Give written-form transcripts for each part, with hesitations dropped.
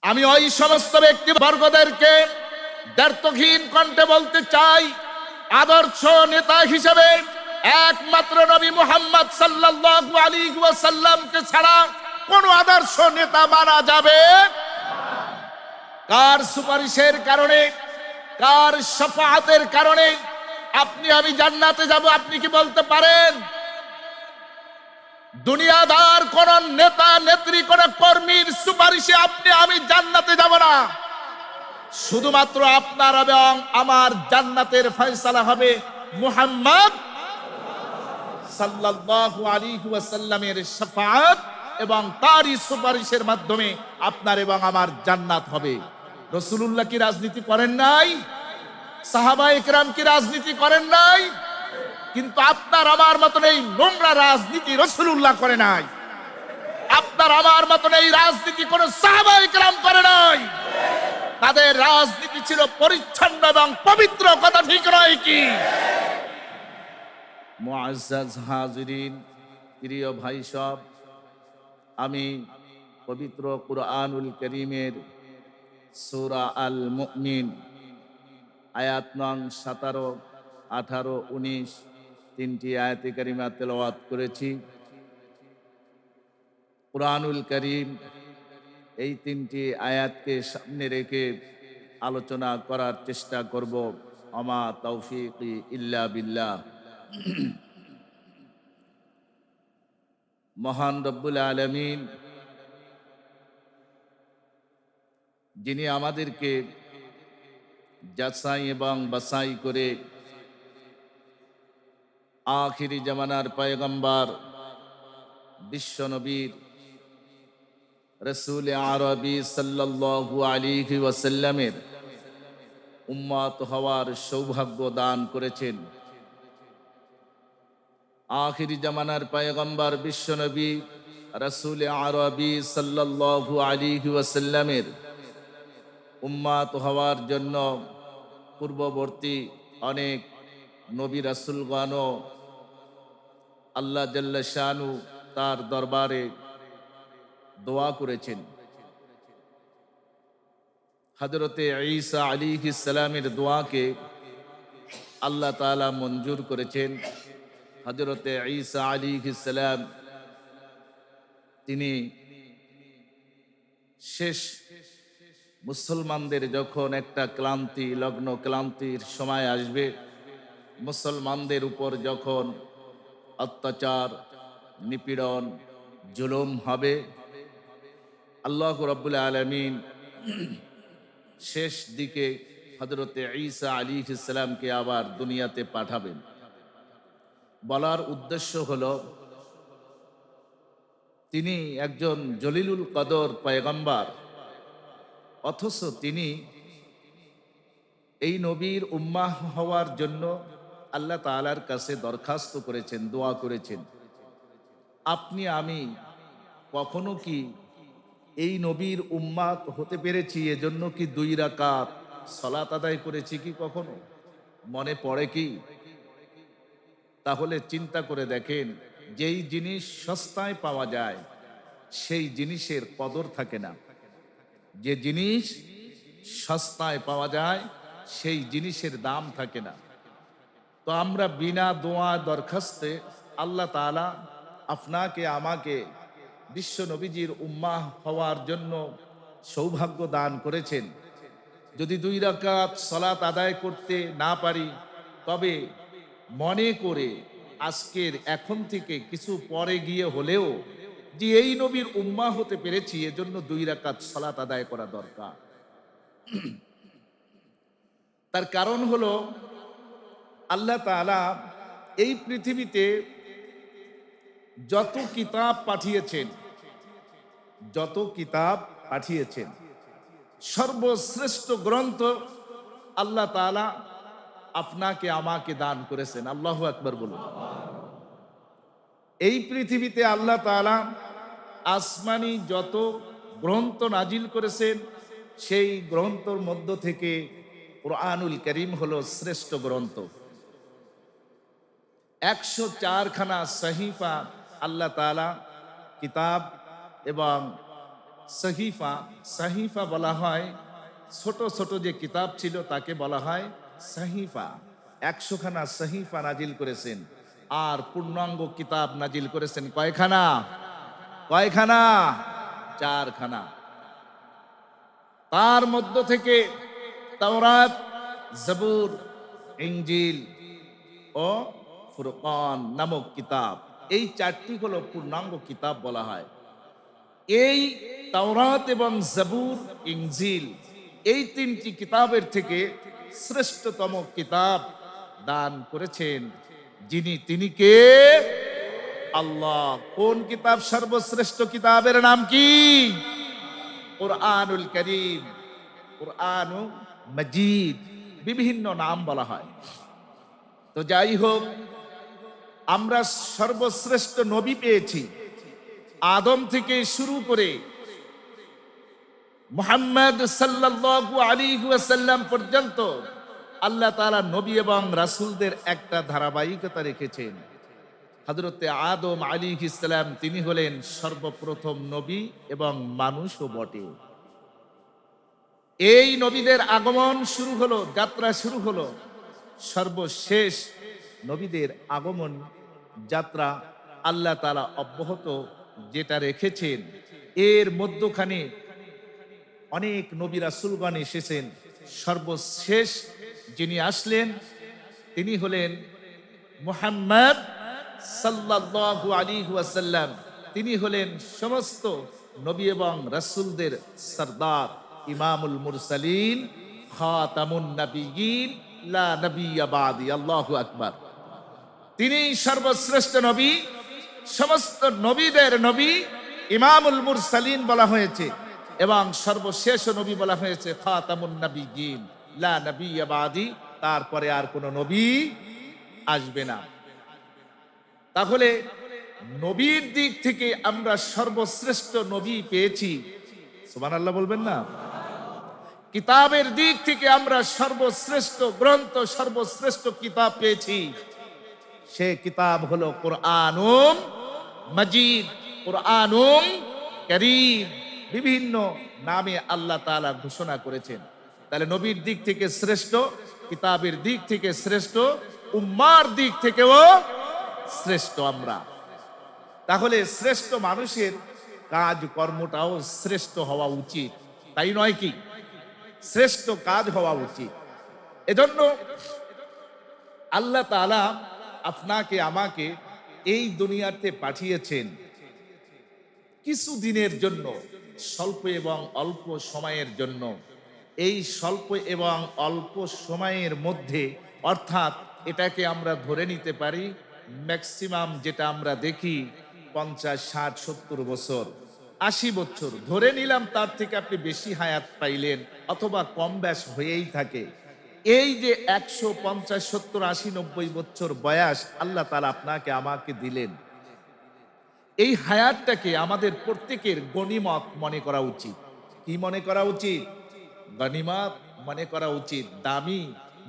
আমি ওই সমস্ত ব্যক্তি বর্গদেরকে দ্ব্যর্থহীন কণ্ঠে বলতে চাই, আদর্শ নেতা হিসেবে একমাত্র নবী মুহাম্মদ সাল্লাল্লাহু আলাইহি ওয়াসাল্লামকে ছাড়া কোন আদর্শ নেতা মানা যাবে? কার সুপারিশের কারণে, কার শাফাআতের কারণে আপনি আমি জান্নাতে যাব? আপনি কি বলতে পারেন? দুনিয়াদার কোন নেতা নেত্রী কোন কর্মীর সুপারিশে আপনি আমি জান্নাতে যাব না। শুধুমাত্র আপনার এবং আমার জান্নাতের ফয়সালা হবে মুহাম্মদ সাল্লাল্লাহু আলাইহি ওয়াসাল্লামের শাফাআত এবং তারই সুপারিশের মাধ্যমে আপনার এবং আমার জান্নাত হবে। রাসূলুল্লাহ কি রাজনীতি করেন নাই? সাহাবায়ে কেরাম কি রাজনীতি করেন নাই? কিন্তু আপনার আমার মতন এই নোংরা রাজনীতি রাসূলুল্লাহ করে নাই। আপনার আমার মতন এই রাজনীতি কোন সাহাবায়ে কেরাম করে নাই। তাদের রাজনীতি ছিল পরিচ্ছন্ন এবং পবিত্র। কথা ঠিক নয় কি? মুআজ্জাজ হাজিরিন, প্রিয় ভাই সব, আমি পবিত্র কুরআনুল কারীমের সূরা আল মুমিন আয়াত নং 17, 18, 19 তিনটি আয়াতে কারিমা তেলাওয়াত করেছি। কুরআনুল কারীম এই তিনটি আয়াতকে সামনে রেখে আলোচনা করার চেষ্টা করব। আমা তৌফিকি ইল্লা বিল্লাহ। মহান রব্বুল আলামিন যিনি আমাদেরকে যাচাই এবং বাছাই করে আখিরি জামানার পয়গম্বর বিশ্বনবীর রাসূল আরবি সাল্লাল্লাহু আলাইহি ওয়াসাল্লামের উম্মত হওয়ার সৌভাগ্য দান করেছেন। আখিরি জামানার পয়গম্বর বিশ্বনবী রাসূল আরবি সাল্লাল্লাহু আলাইহি ওয়াসাল্লামের উম্মত হওয়ার জন্য পূর্ববর্তী অনেক নবী রাসূলগণও আল্লাহ জাল্লা শানু তার দরবারে দোয়া করেছেন। হযরতে ঈসা আলাইহিস সালামের দোয়াকে আল্লাহ তাআলা মঞ্জুর করেছেন। হযরতে ঈসা আলাইহিস সালাম তিনি শেষ মুসলমানদের যখন একটা ক্লান্তি লগ্ন ক্লান্তির সময় আসবে, মুসলমানদের উপর যখন অত্যাচার নিপীড়ন জুলুম হবে, আল্লাহ রাব্বুল আলামিন শেষ দিকে হযরতে ঈসা আলাইহিস সালামকে আবার দুনিয়াতে পাঠাবেন। বলার উদ্দেশ্য হলো, তিনি একজন জলিলুল কদর পয়গম্বর, অথচ তিনি এই নবীর উম্মাহ হওয়ার জন্য আল্লাহ তাআলার কাছে দরখাস্ত করেছেন, দোয়া করেছেন। আপনি আমি কখনো কি এই নবীর উম্মাত হতে পেরেছি? এজন্য কি 2 রাকাত সালাত আদায় করেছি কি কখনো? মনে পড়ে কি? তাহলে চিন্তা করে দেখেন, যেই জিনিস সস্তায় পাওয়া যায় সেই জিনিসের কদর থাকে না। যে জিনিস সস্তায় পাওয়া যায় সেই জিনিসের দাম থাকে না। তো আমরা বিনা দোয়া দরখাস্তে আল্লাহ তাআলা আপনাকে আমাকে বিশ্ব নবীজির উম্মাহ হওয়ার জন্য সৌভাগ্য দান করেছেন। যদি 2 রাকাত সালাত আদায় করতে না পারি, তবে মনে করে আজকের এখন থেকে কিছু পরে গিয়ে হলেও যে এই নবীর উম্মাহ হতে পেরেছি, এজন্য 2 রাকাত সালাত আদায় করা দরকার। তার কারণ হলো, আল্লাহ তাআলা এই পৃথিবীতে যত কিতাব পাঠিয়েছেন, সর্বশ্রেষ্ঠ গ্রন্থ আল্লাহ তাআলা আপনাকে আমাকে দান করেছেন। আল্লাহু আকবার বলুন। এই পৃথিবীতে আল্লাহ তাআলা আসমানি যত গ্রন্থ নাজিল করেছেন, সেই গ্রন্থর মধ্য থেকে কুরআনুল কারীম হলো শ্রেষ্ঠ গ্রন্থ। 104 খানা সহিফা আল্লাহ তাআলা কিতাব এবং সহিফা, সাহিফা বলা হয় ছোট ছোট যে কিতাব ছিল তাকে বলা হয় সাহিফা। 100 খানা সাহিফা নাজিল করেছেন, আর পূর্ণাঙ্গ কিতাব নাজিল করেছেন কয়খানা? কয়খানা? 4 খানা। তার মধ্য থেকে তাওরাত, জবুর, ইনজিল ও ফুরকান নামক কিতাব, এই 4টি হলো পূর্ণাঙ্গ কিতাব বলা হয়। এই তাওরাত এবং জবুর, ইনজিল, এই 3টি কিতাবের থেকে শ্রেষ্ঠতম কিতাব দান করেছেন যিনি, তিনি কে? আল্লাহ। কোন কিতাব সর্বশ্রেষ্ঠ কিতাবের নাম কি? কুরআনুল কারীম, কুরআনুল মাজিদ, বিভিন্ন নাম বলা হয়। তো যাই হোক, আমরা সর্বশ্রেষ্ঠ নবী পেয়েছি। আদম থেকে শুরু করে মুহাম্মদ সাল্লাল্লাহু আলাইহি ওয়াসাল্লাম পর্যন্ত আল্লাহ তাআলা নবী এবং রাসূলদের একটা ধারাবাহিকতা রেখেছেন। হযরতে আদম আলাইহিস সালাম তিনি হলেন সর্বপ্রথম নবী এবং মানুষও বটে। এই নবীদের আগমন শুরু হলো, যাত্রা শুরু হলো। সর্বশেষ নবীদের আগমন যাত্রা আল্লাহ তাআলা অব্যাহত যেটা রেখেছেন, এর মধ্যখানে অনেক নবী রাসূলগণ এসেছেন। সর্বশেষ যিনি আসলেন তিনি হলেন মুহাম্মদ সাল্লাল্লাহু আলাইহি ওয়াসাল্লাম। তিনি হলেন সমস্ত নবী এবং রাসূলদের সরদার, ইমামুল মুরসালিন, খাতামুন নবিয়্যিন, লা নবিয়্যা বাদি। আল্লাহু আকবার। তিনি সর্বশ্রেষ্ঠ নবী, সমস্ত নবীদের নবী, ইমামুল মুরসালিন বলা হয়েছে, এবং সর্বশেষ নবী বলা হয়েছে খাতামুন নবিয়্যিন, লা নবিয়্যা বাদি। তারপরে আর কোন নবী আসবে না। তাহলে নবীর দিক থেকে আমরা সর্বশ্রেষ্ঠ নবী পেয়েছি, সুবহানাল্লাহ বলবেন না? কিতাবের দিক থেকে আমরা সর্বশ্রেষ্ঠ গ্রন্থ, সর্বশ্রেষ্ঠ কিতাব পেয়েছি। সে কিতাব হলো কুরআনুল মাজিদ, কুরআনুল কারীম। বিভিন্ন নামে আল্লাহ তাআলা ঘোষণা করেছেন। তাহলে নবীর দিক থেকে শ্রেষ্ঠ, কিতাবের দিক থেকে শ্রেষ্ঠ, উম্মার দিক থেকেও শ্রেষ্ঠ আমরা। তাহলে শ্রেষ্ঠ মানুষের কাজ কর্মটাও শ্রেষ্ঠ হওয়া উচিত, তাই নয় কি? শ্রেষ্ঠ কাজ হওয়া উচিত। এজন্য আল্লাহ তাআলা আপনাকে আমাকে এই দুনিয়াতে পাঠিয়েছেন কিছু দিনের জন্য, স্বল্প এবং অল্প সময়ের জন্য। এই স্বল্প এবং অল্প সময়ের মধ্যে, অর্থাৎ এটাকে আমরা ধরে নিতে পারি ম্যাক্সিমাম যেটা আমরা দেখি 50, 60, 70 বছর, 80 বছর ধরে নিলাম, তার থেকে আপনি বেশি হায়াত পাইলেন অথবা কম ব্যাস হয়েই থাকে। এই যে 150, 70, 80, 90 বছর বয়স আল্লাহ তাআলা আপনাকে আমাকে দিলেন, এই হায়াতটাকে আমাদের প্রত্যেকের গনিমত মনে করা উচিত। কি মনে করা উচিত? গনিমত মনে করা উচিত, দামি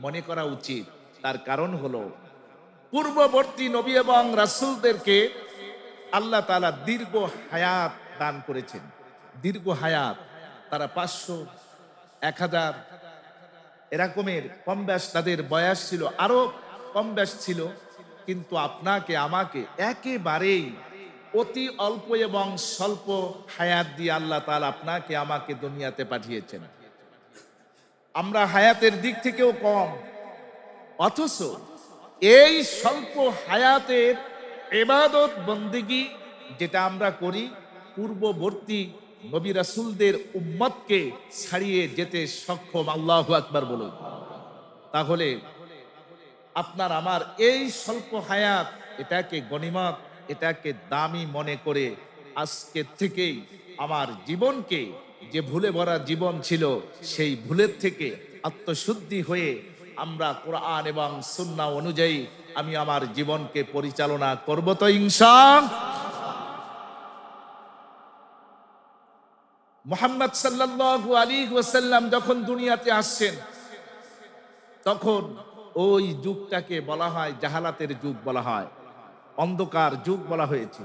মনে করা উচিত। তার কারণ হলো পূর্ববর্তী নবী এবং রাসূলদেরকে আল্লাহ তাআলা দীর্ঘ হায়াত দান করেছেন। দীর্ঘ হায়াত, তারা 500, 1000 এরকমের কম ব্যাস তাদের বয়স ছিল, আরো কম ব্যাস ছিল। কিন্তু আপনাকে আমাকে একেবারেই অতি অল্প এবং স্বল্প হায়াত দিয়ে আল্লাহ তাআলা আপনাকে আমাকে দুনিয়াতে পাঠিয়েছেন। আমরা হায়াতের দিক থেকেও কম, অথচ এই স্বল্প হায়াতের ইবাদত বন্দেগী যেটা আমরা করি, পূর্ববর্তী নবী রাসূলদের উম্মতকে ছাড়িয়ে যেতে সক্ষম। আল্লাহু আকবার বলুন। তাহলে আপনার আমার এই স্বল্প হায়াত, এটাকে গনিমত, এটাকে দামি মনে করে আজকে থেকেই আমার জীবনকে, যে ভুলে ভরা জীবন ছিল সেই ভুলের থেকে আত্মশুদ্ধি হয়ে আমরা কোরআন এবং সুন্নাহ অনুযায়ী আমি আমার জীবনকে পরিচালনা করব তো ইনশাআল্লাহ। মুহাম্মদ সাল্লাল্লাহু আলাইহি ওয়াসাল্লাম যখন দুনিয়াতে আসছেন, তখন ওই যুগটাকে বলা হয় জাহালাতের যুগ বলা হয়, অন্ধকার যুগ বলা হয়েছে,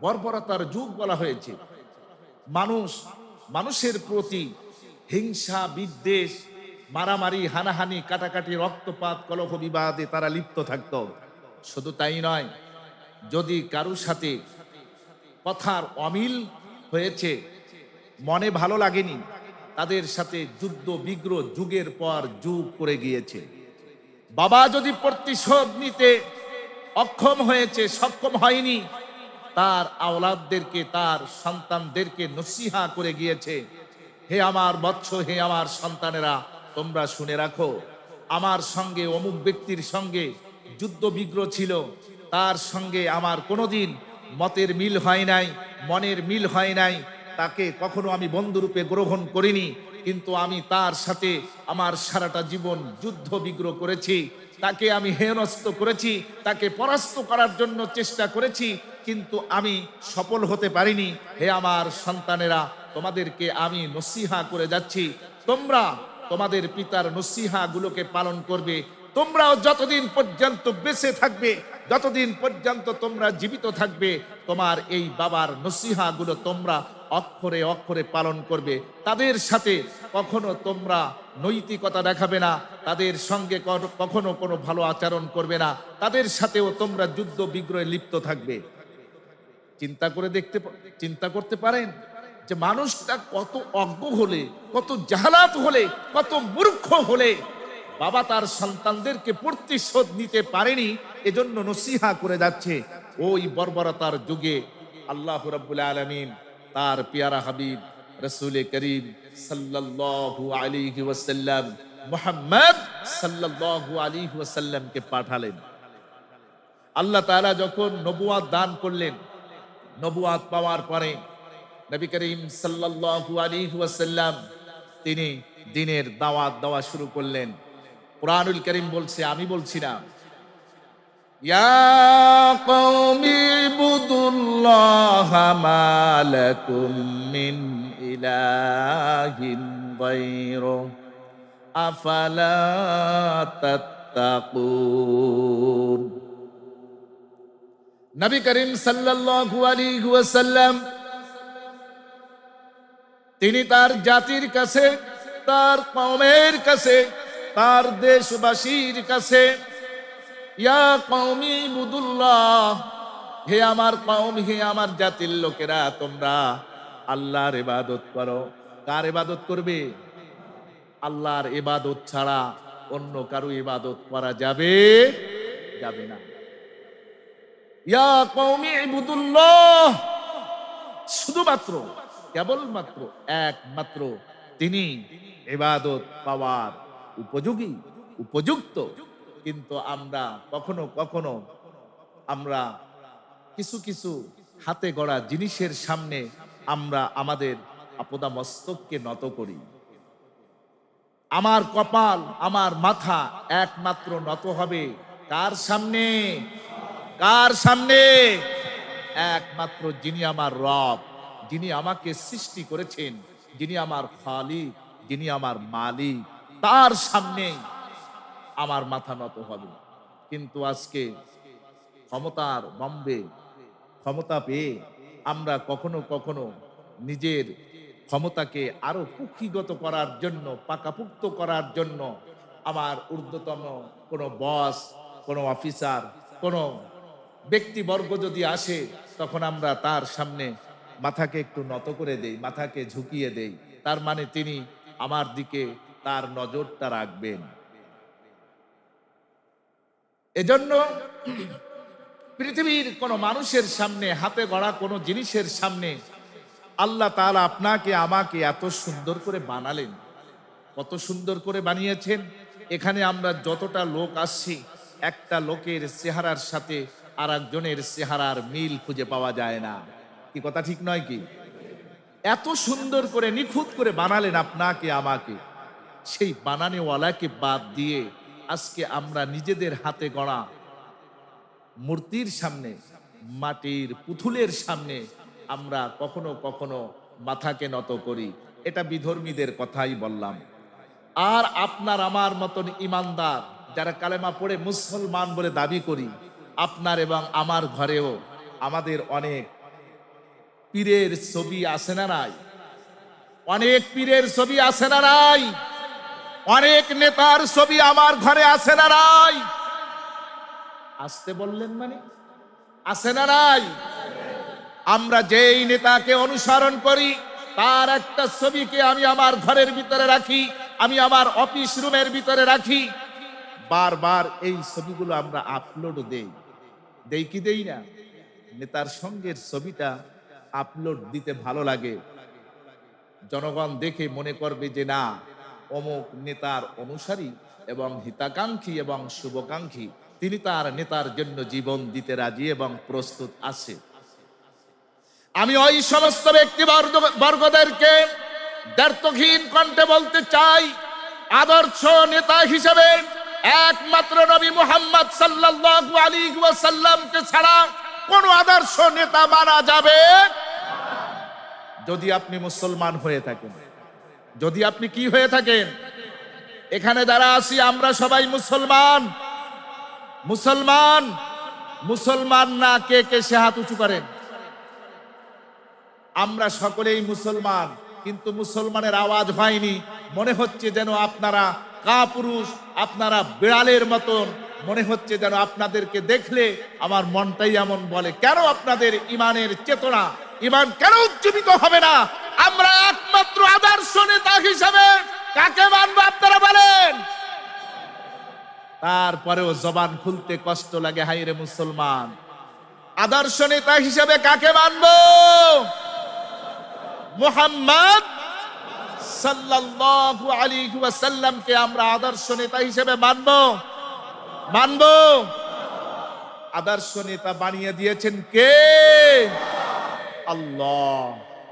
বর্বরতার যুগ বলা হয়েছে। মানুষের প্রতি হিংসা, বিদ্বেষ, মারামারি, হানাহানি, কাটাকাটি, রক্তপাত, কলহ বিবাদে তারা লিপ্ত থাকত। শুধু তাই নয়, যদি কারুর সাথে কথার অমিল হয়েছে, মনে ভালো লাগেনি, তাদের সাথে যুদ্ধ বিগ্রহ যুগের পর যুগ করে গিয়েছে। বাবা যদি প্রতিশোধ নিতে অক্ষম হয়েছে, সক্ষম হয়নি, তার আওলাদদেরকে, তার সন্তানদেরকে নসিহা করে গিয়েছে, হে আমার বৎস, হে আমার সন্তানেরা, তোমরা শুনে রাখো, আমার সঙ্গে অমুক ব্যক্তির সঙ্গে যুদ্ধ বিগ্রহ ছিল, তার সঙ্গে আমার কোনোদিন মতের মিল হয় নাই, মনের মিল হয় নাই, তাকে কখনো আমি বন্ধুরূপে গ্রহণ করিনি, কিন্তু আমি তার সাথে আমার সারাটা জীবন যুদ্ধ বিগ্রহ করেছি, তাকে আমি হেনস্থ করেছি, তাকে পরাস্ত করার জন্য চেষ্টা করেছি, কিন্তু আমি সফল হতে পারিনি। হে আমার সন্তানেরা, তোমাদেরকে আমি নসিহা করে যাচ্ছি, তোমরা তোমাদের পিতার নসিহা গুলোকে পালন করবে। তোমরাও যতদিন পর্যন্ত বেঁচে থাকবে, যতদিন পর্যন্ত তোমরা জীবিত থাকবে, তোমার এই বাবার নসিহা গুলো তোমরা অক্ষরে অক্ষরে পালন করবে। তাদের সাথে কখনো তোমরা নৈতিকতা দেখাবে না, তাদের সঙ্গে কখনো কোনো ভালো আচরণ করবে না, তাদের সাথেও তোমরা যুদ্ধ বিগ্রহে লিপ্ত থাকবে। চিন্তা করতে পারেন যে মানুষটা কত অজ্ঞ হলে, কত জাহালাত হলে, কত মূর্খ হলে বাবা তার সন্তানদেরকে প্রতিশোধ নিতে পারেনি, এজন্য নসিহা করে যাচ্ছে। ওই বর্বরতার যুগে আল্লাহ রাব্বুল আলামিন তার পিয়ারা হাবিব রাসূল করিম সাল্লাল্লাহু আলাইহি ওয়াসাল্লাম, মুহাম্মদ সাল্লাল্লাহু আলাইহি ওয়াসাল্লামকে পাঠালেন। আল্লাহ তাআলা যখন নবুয়ত দান করলেন, নবুয়ত পাওয়ার পরে নবী করিম সাল্লাল্লাহু আলাইহি ওয়াসাল্লাম তিনি দ্বীনের দাওয়াত দেওয়া শুরু করলেন। কুরআনুল কারীম বলছে, আমি বলছি না, ইয়া কওমি ইবুদুল্লাহা মা লাকুম মিন ইলাহিন গায়রু আফালা তাত্তাকুন। নবী করিম সাল্লাল্লাহু আলাইহি ওয়াসাল্লাম তিনি তার জাতির কাছে, তার কওমের কাছে, তার দেশবাসীর কাছে, ইয়া কওমি ইবুদুল্লাহ, হে আমার কওম, হে আমার জাতির লোকেরা, তোমরা আল্লাহর ইবাদত করো। কার ইবাদত করবে? আল্লাহর ইবাদত ছাড়া অন্য কারো ইবাদত করা যাবে না। ইয়া কওমি ইবুদুল্লাহ, শুধুমাত্র, কেবলমাত্র, একমাত্র তিনি ইবাদত পাওয়ার উপযোগী, উপযুক্ত। কিন্তু আমরা কখনো কখনো আমরা কিছু কিছু হাতে গড়া জিনিসের সামনে আমরা আমাদের আপদা মস্তককে নত করি। আমার কপাল, আমার মাথা একমাত্র নত হবে কার সামনে? কার সামনে? একমাত্র যিনি আমার রব, যিনি আমাকে সৃষ্টি করেছেন, যিনি আমার খালিক, যিনি আমার মালিক, তার সামনে আমার মাথা নত হবে। কিন্তু আজকে ক্ষমতার বম্বে, ক্ষমতা পেয়ে আমরা কখনো কখনো নিজের ক্ষমতাকে আরো কুক্ষিগত করার জন্য, পাকাপুক্ত করার জন্য, আমার ঊর্ধ্বতম কোনো বস, কোনো অফিসার, কোনো ব্যক্তিবর্গ যদি আসে, তখন আমরা তার সামনে মাথাকে একটু নত করে দেই, মাথাকে ঝুঁকিয়ে দেই। তার মানে তিনি আমার দিকে তার নজরটা রাখবেন। এজন্য পৃথিবীর কোনো মানুষের সামনে, হাতে গড়া কোনো জিনিসের সামনে আল্লাহ তাআলা আপনাকে আমাকে এত সুন্দর করে বানালেন। কত সুন্দর করে বানিয়েছেন। এখানে আমরা যতটা লোক আসছি, একটা লোকের চেহারার সাথে আর একজনের চেহারার মিল খুঁজে পাওয়া যায় না। কি কথা ঠিক নয় কি? এত সুন্দর করে নিখুঁত করে বানালেন আপনাকে আমাকে। সেই বানানেওয়ালাকে বাদ দিয়ে আজকে আমরা নিজেদের হাতে গড়া মূর্তির সামনে, মাটির পুতুলের সামনে আমরা কখনো কখনো মাথাকে নত করি। এটা বিধর্মীদের কথাই বললাম। আর আপনার আমার মতন ইমানদার যারা কালেমা পড়ে মুসলমান বলে দাবি করি, আপনার এবং আমার ঘরেও আমাদের অনেক পীরের ছবি আছে না নাই? অনেক পীরের ছবি আছে না নাই? অনেক নেতার ছবি আমার ঘরে আছে না নাই? আসতে বললেন মানে আছে না নাই? আমরা যেই নেতাকে অনুসরণ করি তার একটা ছবিকে আমি আমার ঘরের ভিতরে রাখি, আমি আমার অফিস রুমের ভিতরে রাখি। বারবার এই ছবিগুলো আমরা আপলোড দেই কি দেই না? নেতার সঙ্গের ছবিটা আপলোড দিতে ভালো লাগে, জনগণ দেখে মনে করবে যে না, অমুক নেতার অনুসারী এবং হিতাকাঙ্ক্ষী এবং শুভাকাঙ্ক্ষী, তিনি তার নেতার জন্য জীবন দিতে রাজি এবং প্রস্তুত আছে। আমি ওই সমস্ত ব্যক্তি বর্গদেরকে দ্ব্যর্থহীন কণ্ঠে বলতে চাই, আদর্শ নেতা হিসেবে একমাত্র নবী মুহাম্মদ সাল্লাল্লাহু আলাইহি ওয়াসাল্লামকে ছাড়া কোন আদর্শ নেতা মানা যাবে? যদি আপনি মুসলমান হয়ে থাকেন, যদি আপনি কি হয়ে থাকেন? এখানে যারা আছি আমরা সবাই মুসলমান। মুসলমান মুসলমান না কে কে সে হাত উঁচু করেন? আমরা সকলেই মুসলমান, কিন্তু মুসলমানের আওয়াজ হয়নি। মনে হচ্ছে যেন আপনারা কাপুরুষ, আপনারা বিড়ালের মতন। মনে হচ্ছে যেন আপনাদেরকে দেখলে আমার মনটাই এমন বলে, কেন আপনাদের ইমানের চেতনা, ইমান কেন উজ্জীবিত হবে না? আমরা একমাত্র আদর্শ নেতা হিসাবে কাকে মানবো আপনারা বলেন? তারপরেও জবান খুলতে কষ্ট লাগে, হাইরে মুসলমান। আদর্শ নেতা হিসাবে কাকে মানবো? মুহাম্মদ সাল্লাল্লাহু আলাইহি ওয়াসাল্লামকে আমরা আদর্শ নেতা হিসেবে মানবো। আদর্শ নেতা বানিয়ে দিয়েছেন কে? আল্লাহ।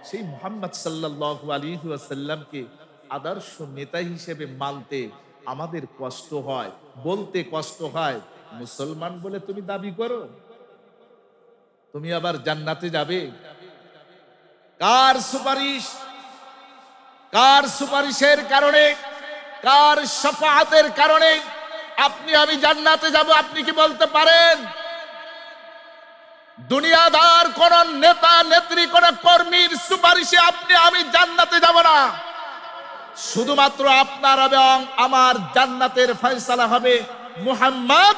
সেই মুহাম্মদ সাল্লাল্লাহু আলাইহি ওয়াসাল্লামকে আদর্শ নেতা হিসেবে মানতে আমাদের কষ্ট হয়, বলতে কষ্ট হয়। মুসলমান বলে তুমি দাবি করো, তুমি আবার জান্নাতে যাবে? কার সুপারিশ, কার সুপারিশের কারণে, কার শাফাআতের কারণে আপনি আমি জান্নাতে যাব? আপনি কি বলতে পারেন? দুনিয়াদার কোন নেতা নেত্রী, কোন কর্মীর সুপারিশে আপনি আমি জান্নাতে যাব না। শুধুমাত্র আপনার এবং আমার জান্নাতের ফয়সালা হবে মুহাম্মদ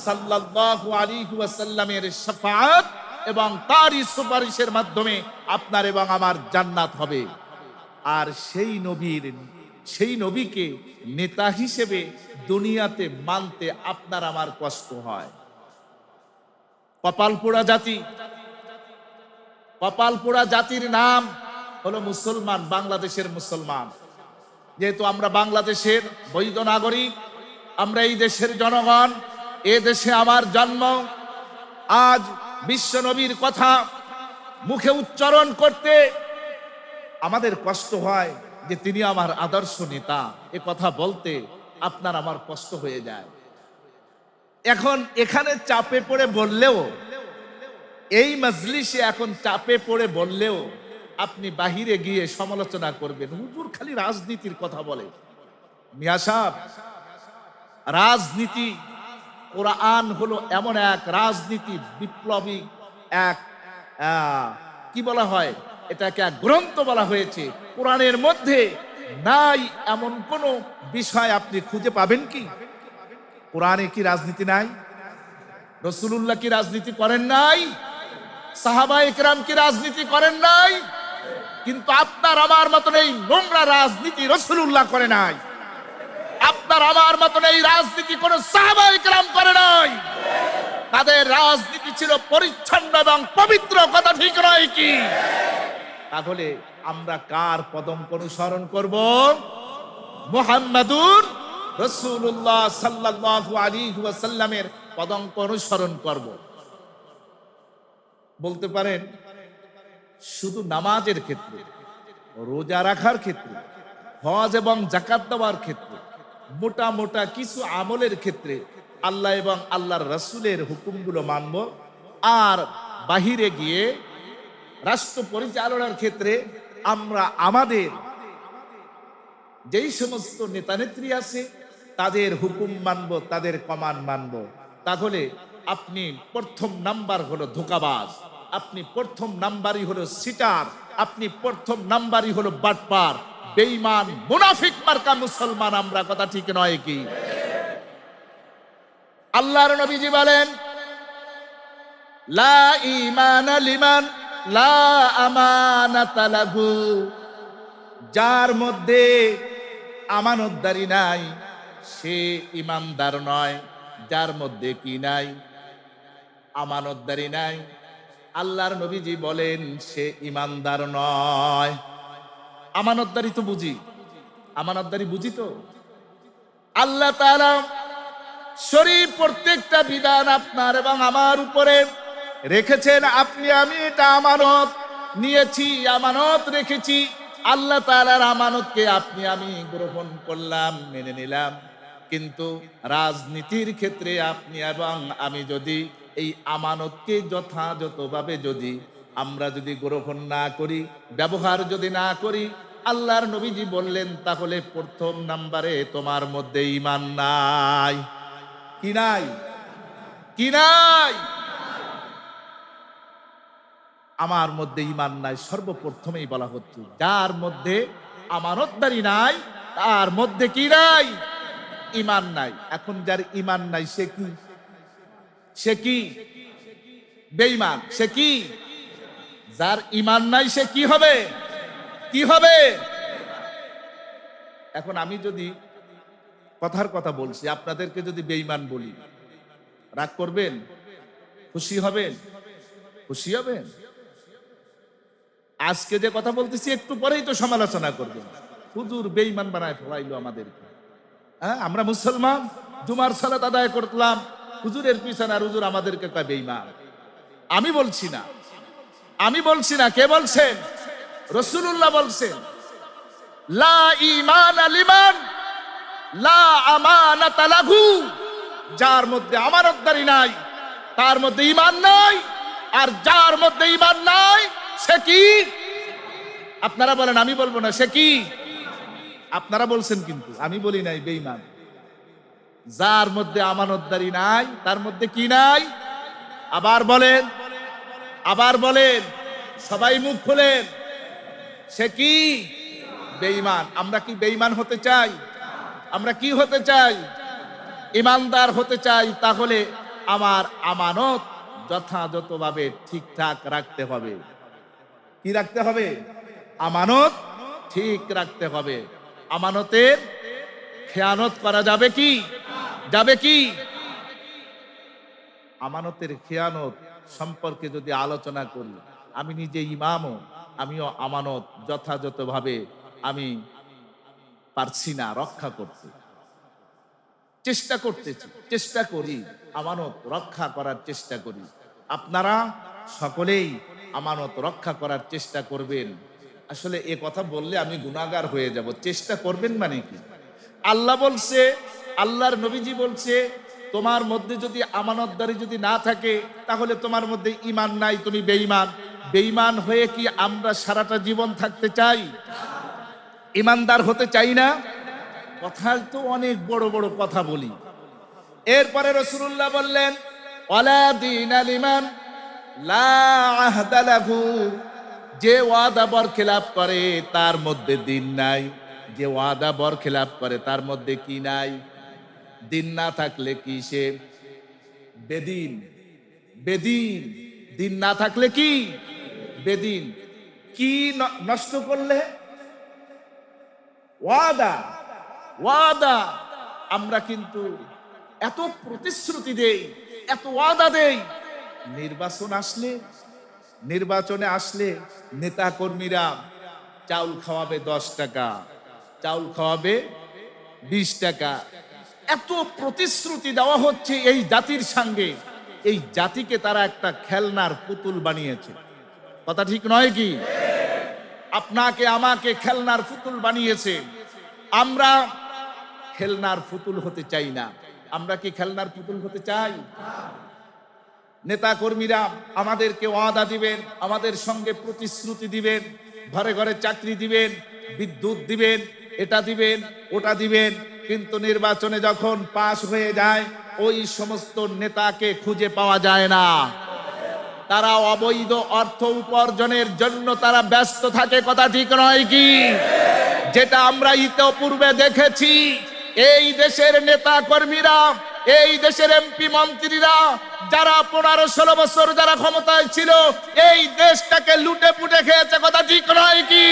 সাল্লাল্লাহু আলাইহি ওয়াসাল্লামের শাফাআত এবং তারই সুপারিশের মাধ্যমে আপনার এবং আমার জান্নাত হবে। আর সেই নবীকে নেতা হিসেবে দুনিয়াতে মানতে আপনার আমার কষ্ট হয়। কপালপোড়া জাতি, কপালপোড়া জাতির নাম হলো মুসলমান, বাংলাদেশের মুসলমান। যেহেতু আমরা বাংলাদেশের বৈধ নাগরিক, আমরা এই দেশের জনগণ, এ দেশে আমার জন্ম, আজ বিশ্ব নবীর কথা মুখে উচ্চারণ করতে আমাদের কষ্ট হয় যে তিনি আমার আদর্শ নেতা। এ কথা বলতে আপনার আমার কষ্ট হয়ে যায়। এখন এখানে চাপে পড়ে বললেও, এই মজলিসে এখন চাপে পড়ে বললেও আপনি বাহিরে গিয়ে সমালোচনা করবেন, হুজুর খালি রাজনীতির কথা বলে। মিয়া সাহেব, রাজনীতি, কোরআন হলো এমন এক রাজনীতি বিপ্লবী, এক কি বলা হয়, এটাকে এক গ্রন্থ বলা হয়েছে। কোরআনের মধ্যে নাই এমন কোন বিষয় আপনি খুঁজে পাবেন কি? কোরআনে কি রাজনীতি নাই? রাসূলুল্লাহ কি রাজনীতি করেন নাই? সাহাবায়ে কেরাম কি রাজনীতি করেন নাই? কিন্তু আপনার আমার মতন এই নোংরা রাজনীতি রাসূলুল্লাহ করে নাই। আপনার আমার মতন এই রাজনীতি কোন সাহাবায়ে কেরাম করে নাই। তাদের রাজনীতি ছিল পরিচ্ছন্ন এবং পবিত্র, কথা ঠিক নয় কি? তাহলে আমরা কার পদঙ্ক অনুসরণ করব? মুহাম্মাদুর রাসূলুল্লাহ সাল্লাল্লাহু আলাইহি ওয়াসাল্লামের পদঙ্ক অনুসরণ করব। বলতে পারেন শুধু নামাজের ক্ষেত্রে, রোজা রাখার ক্ষেত্রে, হজ এবং যাকাত দেওয়ার ক্ষেত্রে, মোটা মোটা কিছু আমলের ক্ষেত্রে আল্লাহ এবং আল্লাহর রাসূলের হুকুমগুলো মানব। আর বাহিরে গিয়ে রাষ্ট্র পরিচালনার ক্ষেত্রে আমরা আমাদের যেই সমস্ত নেতা নেত্রী আছে তাদের হুকুম মানব, তাদের কমান্ড মানব। তাহলে আপনি প্রথম নাম্বার হলো ধোঁকাবাজ, আপনি প্রথম নাম্বারই হলো সিটার, আপনি প্রথম নাম্বারই হলো বাটপার, বেঈমান, মুনাফিক মার্কা মুসলমান আমরা। কথা ঠিক নয় কি? আল্লাহর নবীজি বলেন, লা ঈমানা লিমান লা আমানাতা লাহু, যার মধ্যে আমানতদারি নাই সে ঈমানদার নয়। যার মধ্যে কি নাই? আমানতদারি নাই। আল্লাহর নবীজি বলেন সে ঈমানদার নয়। আমানতদারি তো বুঝি, আমানতদারি বুঝি তো। আল্লাহ তাআলা শরীর প্রত্যেকটা বিধান আপনার এবং আমার উপরে রেখেছেন। আপনি আমি এটা আমানত নিয়েছি, আমানত রেখেছি। আল্লাহ তাআলার আমানতকে আপনি আমি গ্রহণ করলাম, মেনে নিলাম। কিন্তু রাজনীতির ক্ষেত্রে আপনি এবং আমি যদি এই আমানতকে যথাযথভাবে যদি আমরা যদি গ্রহণ না করি, ব্যবহার যদি না করি, আল্লাহর নবীজি বললেন তাহলে প্রথম নাম্বারে তোমার মধ্যে ঈমান নাই। কি নাই? কি নাই? আমার মধ্যে ঈমান নাই। সর্বপ্রথমেই বলা হচ্ছে যার মধ্যে আমানতদারি নাই তার মধ্যে কি নাই? ঈমান নাই। এখন যার ঈমান নাই সে কি? সে কি? বেঈমান। সে কি? যার ঈমান নাই সে কি হবে? কি হবে? এখন আমি যদি কথার কথা বলছি, আপনাদেরকে যদি বেঈমান বলি, রাগ করবেন? খুশি হবেন? খুশি হবেন? আজকে যে কথা বলতেছি একটু পরেই তো সমালোচনা করবেন, হুজুর বেঈমান বানায় ফেলাইলো আমাদেরকে। হ্যাঁ, আমরা মুসলমান, জুমার সালাত আদায় করলাম, হুজুরের পিছনে আর হুজুর আমাদেরকে কয় বেঈমান। আমি বলছি না, আমি বলছি না। কে বলছেন? রাসূলুল্লাহ বলছেন, লা ঈমানা লিমান লা আমানাতা লাহু, যার মধ্যে আমানতদারি নাই তার মধ্যে ঈমান নাই। আর যার মধ্যে ঈমান নাই সে কি? আপনারা বলেন, আমি বলবো না। সে কি? আপনারা বলছেন কিন্তু আমি বলি নাই, বেঈমান। যার মধ্যে আমানতদারি নাই তার মধ্যে কি নাই? আবার বলেন, আবার বলেন, সবাই মুখ খোলেন। সে কি? বেঈমান। আমরা কি বেঈমান হতে চাই? আমরা কি হতে চাই? ঈমানদার হতে চাই। তাহলে আমার আমানত যথাযথভাবে ঠিকঠাক রাখতে হবে। কি রাখতে হবে? আমানত ঠিক রাখতে হবে। আমানতের খেয়ানত করা যাবে কি? যাবে কি? আমানতের খেয়ানত সম্পর্কে যদি আলোচনা করি, আমি নিজে ইমামও, আমিও আমানত যথাযথভাবে আমি পারছি না রক্ষা করতে। চেষ্টা করতেছি, চেষ্টা করি, আমানত রক্ষা করার চেষ্টা করি। আপনারা সকলেই আমানত রক্ষা করার চেষ্টা করবেন। আসলে এ কথা বললে আমি গুনাহগার হয়ে যাব। চেষ্টা করবেন মানে কি? আল্লাহ বলছে, আল্লাহর নবীজি বলছে, তোমার মধ্যে যদি আমানতদারি যদি না থাকে তাহলে তোমার মধ্যে ঈমান নাই, তুমি বেঈমান। বেঈমান হয়ে কি আমরা সারাটা জীবন থাকতে চাই? ঈমানদার হতে চাই না? কথা তো অনেক বড় বড় কথা বলি। এরপরে রাসূলুল্লাহ বললেন, ওয়ালা দীনা লিমান লা আহদা লাহু, যে ওয়াদা বরখিলাপ করে তার মধ্যে দিন নাই। যে ওয়াদা বরখিলাপ করে তার মধ্যে কি নাই? দিন না থাকলে কি সে বেদিন? বেদিন। দিন না থাকলে কি? বেদিন। কি নষ্ট করলে? ওয়াদা। ওয়াদা। আমরা কিন্তু এত প্রতিশ্রুতি দেই, এত ওয়াদা দেই, নির্বাচনে আসলে নেতা কর্মীরা চাউল খাওয়াবে 10 টাকা, চাউল খাওয়াবে 20 টাকা। এত প্রতিশ্রুতি দেওয়া হচ্ছে এই জাতির সঙ্গে। এই জাতিকে তারা একটা খেলনার পুতুল বানিয়েছে। কথা ঠিক নয় কি? আপনাকে আমাকে খেলনার পুতুল বানিয়েছে। আমরা খেলনার পুতুল হতে চাই না। আমরা কি খেলনার পুতুল হতে চাই? নেতা কর্মীরা আমাদেরকে ওয়াদা দিবেন, আমাদের সঙ্গে প্রতিশ্রুতি দিবেন, ঘরে ঘরে চাকরি দিবেন, বিদ্যুৎ দিবেন, এটা দিবেন, ওটা দিবেন। কিন্তু নির্বাচনে যখন পাশ হয়ে যায় ওই সমস্ত নেতাকে খুঁজে পাওয়া যায় না। তারা অবৈধ অর্থ উপার্জনের জন্য তারা ব্যস্ত থাকে, কথা ঠিক নয় কি? যেটা আমরা ইতিপূর্বে দেখেছি, এই দেশের নেতা কর্মীরা, এই দেশের এমপি মন্ত্রীরা যারা 15-16 বছর যারা ক্ষমতায় ছিল, এই দেশটাকে লুটে পুটে খেয়েছে, কথা ঠিক নয় কি?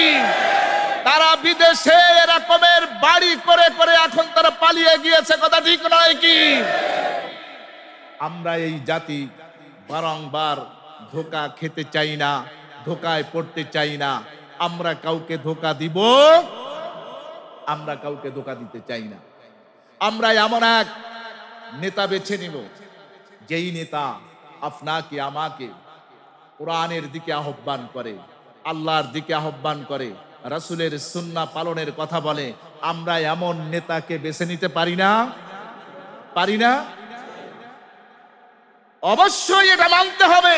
তারা বিদেশে এরকমের বাড়ি করে করে এখন তারা পালিয়ে গিয়েছে, কথা ঠিক নয় কি? আমরা এই জাতি বারংবার ধোঁকা খেতে চাই না, ধোঁকায় পড়তে চাই না। আমরা কাউকে ধোঁকা দিব, আমরা কাউকে ধোঁকা দিতে চাই না। আমরা এমন এক নেতা বেছে নিব, যেই নেতা আপনাকে আমাকে কোরআনের দিকে আহ্বান করে, আল্লাহর দিকে আহ্বান করে, রাসূলের সুন্নাহ পালনের কথা বলে। আমরা এমন নেতাকে বেছে নিতে পারি না? পারি না? অবশ্যই এটা মানতে হবে।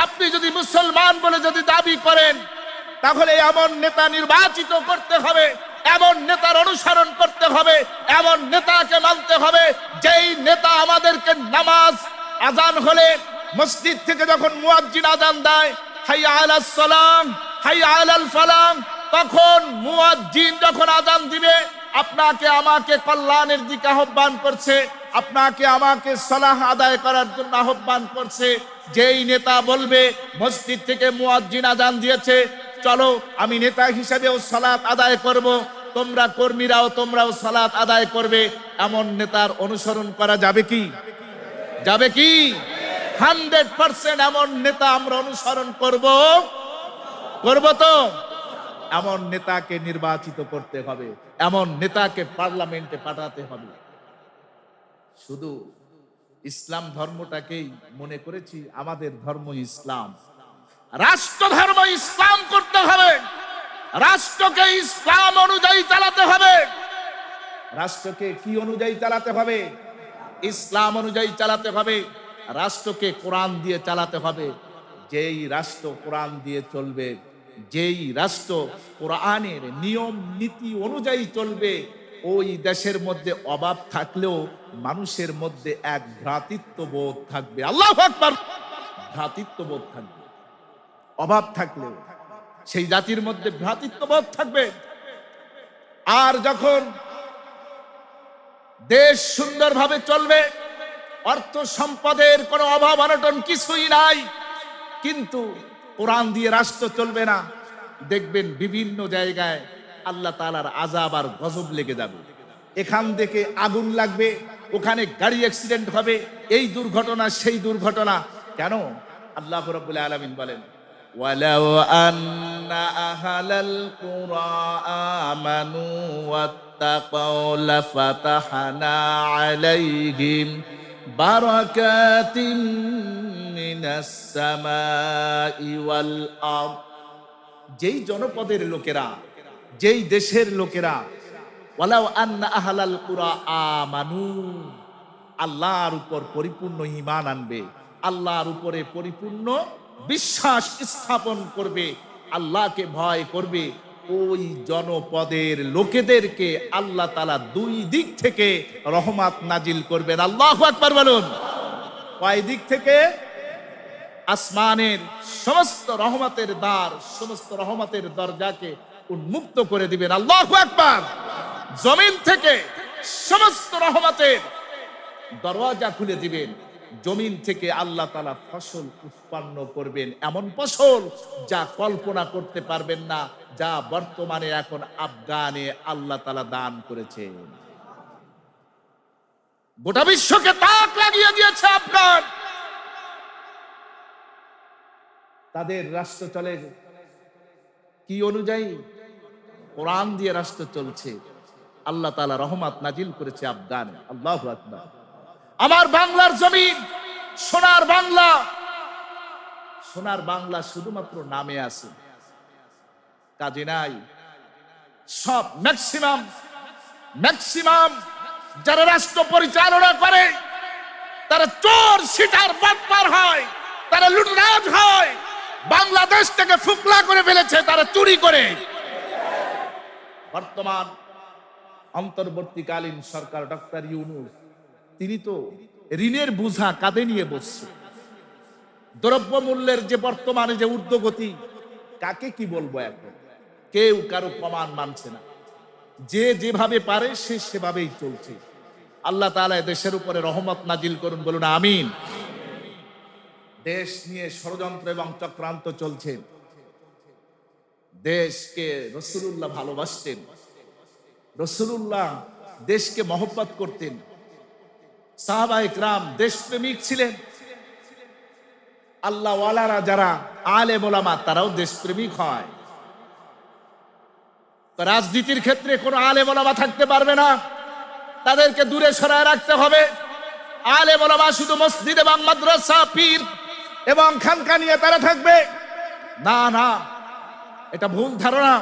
আপনি যদি মুসলমান বলে যদি দাবি করেন, তাহলে এমন নেতা নির্বাচিত করতে হবে, এমন নেতার অনুসরণ করতে হবে, এমন নেতাকে মানতে হবে যেই নেতা আমাদেরকে নামাজ আজান হলে মসজিদ থেকে যখন মুয়াজ্জিন আজান দেয়, হাইয়া আলাস সালাম হাইয়া আলাল ফালাহ, তখন মুয়াজ্জিন যখন আজান দিবে আপনাকে আমাকে কল্যাণের দিকে আহ্বান করছে, আপনাকে আমাকে সালাহ আদায় করার জন্য আহ্বান করছে। যেই নেতা বলবে মসজিদ থেকে মুয়াজ্জিন আজান দিয়েছে, চলো আমি নেতা হিসেবেও সালাত আদায় করব, তোমরা কর্মীরাও তোমরাও সালাত আদায় করবে, এমন নেতার অনুসরণ করা যাবে কি? যাবে কি? 100% এমন নেতা আমরা অনুসরণ করব, করব তো? এমন নেতাকে নির্বাচিত করতে হবে, এমন নেতাকে পার্লামেন্টে পাঠাতে হবে। শুধু ইসলাম ধর্মটাকেই মনে করেছি আমাদের ধর্ম ইসলাম, রাষ্ট্র ধর্ম ইসলাম করতে হবে, রাষ্ট্রকে ইসলাম অনুযায়ী চালাতে হবে। রাষ্ট্রকে কি অনুযায়ী চালাতে হবে? ইসলাম অনুযায়ী চালাতে হবে। রাষ্ট্রকে কোরআন দিয়ে চালাতে হবে। যেই রাষ্ট্র কোরআন দিয়ে চলবে, যেই রাষ্ট্র কোরআনের নিয়ম নীতি অনুযায়ী চলবে, ওই দেশের মধ্যে অভাব থাকলেও মানুষের মধ্যে এক ভ্রাতৃত্ববোধ থাকবে। আল্লাহু আকবার! ভ্রাতৃত্ববোধ থাকবে। অভাব থাকলেও সেই জাতির মধ্যে ভ্রাতৃত্ববোধ থাকবে। আর যখন দেশ সুন্দরভাবে চলবে, অর্থ সম্পদের কোনো অভাব অনটন কিছুই নাই, কিন্তু কোরআন দিয়ে রাষ্ট্র চলবে না, দেখবেন বিভিন্ন জায়গায় আল্লাহ তাআলার আযাব আর গজব লেগে যাবে। এখান থেকে আগুন লাগবে, ওখানে গাড়ি অ্যাক্সিডেন্ট হবে, এই দুর্ঘটনা সেই দুর্ঘটনা। কেন? আল্লাহ রাব্বুল আলামিন বলেন, ওয়ালাউ আন্না আহলাল কুরা আমানু ওয়াত্তাকাউ লাফাতাহনা আলাইহিম বারাকাতিন মিনাস সামাই ওয়াল আরদ। যেই জনপদের লোকেরা, যেই দেশের লোকেরা, ওয়ালাউ আন্না আহলাল কুরা আমানু, আল্লাহর উপর পরিপূর্ণ ঈমান আনবে, আল্লাহর উপরে পরিপূর্ণ বিশ্বাস স্থাপন করবে, আল্লাহকে ভয় করবে, ওই জনপদের লোকেদেরকে আল্লাহ তাআলা দুই দিক থেকে রহমত নাজিল করবেন। আল্লাহু আকবার বলুন। কয় দিক থেকে? আসমানের সমস্ত রহমতের দ্বার, সমস্ত রহমতের দরজাকে উন্মুক্ত করে দিবেন। আল্লাহু আকবার। জমিন থেকে সমস্ত রহমতের দরজা খুলে দিবেন। জমিন থেকে আল্লাহ তাআলা ফসল উৎপন্ন করবেন, এমন ফসল যা কল্পনা করতে পারবেন না, যা বর্তমানে এখন আফগানে আল্লাহ তাআলা দান করেছেন। গোটা বিশ্বকে তাক লাগিয়ে দিয়েছে আফগান। তাদের রাষ্ট্র চলে কি অনুযায়ী? কোরআন দিয়ে রাষ্ট্র চলছে। আল্লাহ তাআলা রহমত নাজিল করেছে আফগানে। আল্লাহু আকবার। আমার বাংলার জমিন সোনার বাংলা, সোনার বাংলা শুধুমাত্র নামে আছে, কাজে নাই। সব ম্যাক্সিমাম যারা রাষ্ট্র পরিচালনা করে তারা চোর, সিটার, বাটপার হয়, তারা লুটরাজ হয়। বাংলাদেশ থেকে ফুকলা করে ফেলেছে তারা চুরি করে। বর্তমান অন্তর্বর্তীকালীন সরকার ডক্টর ইউনূস, তিনি তো ঋণের বোঝা কাঁধে নিয়ে বসছে। দ্রব্যমূল্যের যে বর্তমানে যে ঊর্ধ্বগতি, কাকে কি বলবো এখন? কেউ কারো প্রমাণ মানছে না। যে যেভাবে পারে সে সেভাবেই চলছে। আল্লাহ তাআলা দেশের উপরে রহমত নাজিল করুন, বলুন আমিন। দেশ নিয়ে ষড়যন্ত্র এবং চক্রান্ত চলছে। দেশকে রাসূলুল্লাহ ভালোবাসতেন, রাসূলুল্লাহ দেশকে মহব্বত করতেন। সাহাবায়ে কেরাম দেশপ্রেমিক ছিলেন। আল্লাহ ওয়ালারা যারা আলেম ওলামা তারাও দেশপ্রেমিক হয়। রাজনীতির ক্ষেত্রে কোনো আলেম ওলামা থাকতে পারবে না, তাদেরকে দূরে সরায় রাখতে হবে। আলেম ওলামা শুধু মসজিদ এবং মাদ্রাসা, পীর এবং খানকা নিয়ে তারা থাকবে না, না, এটা ভুল ধারণা,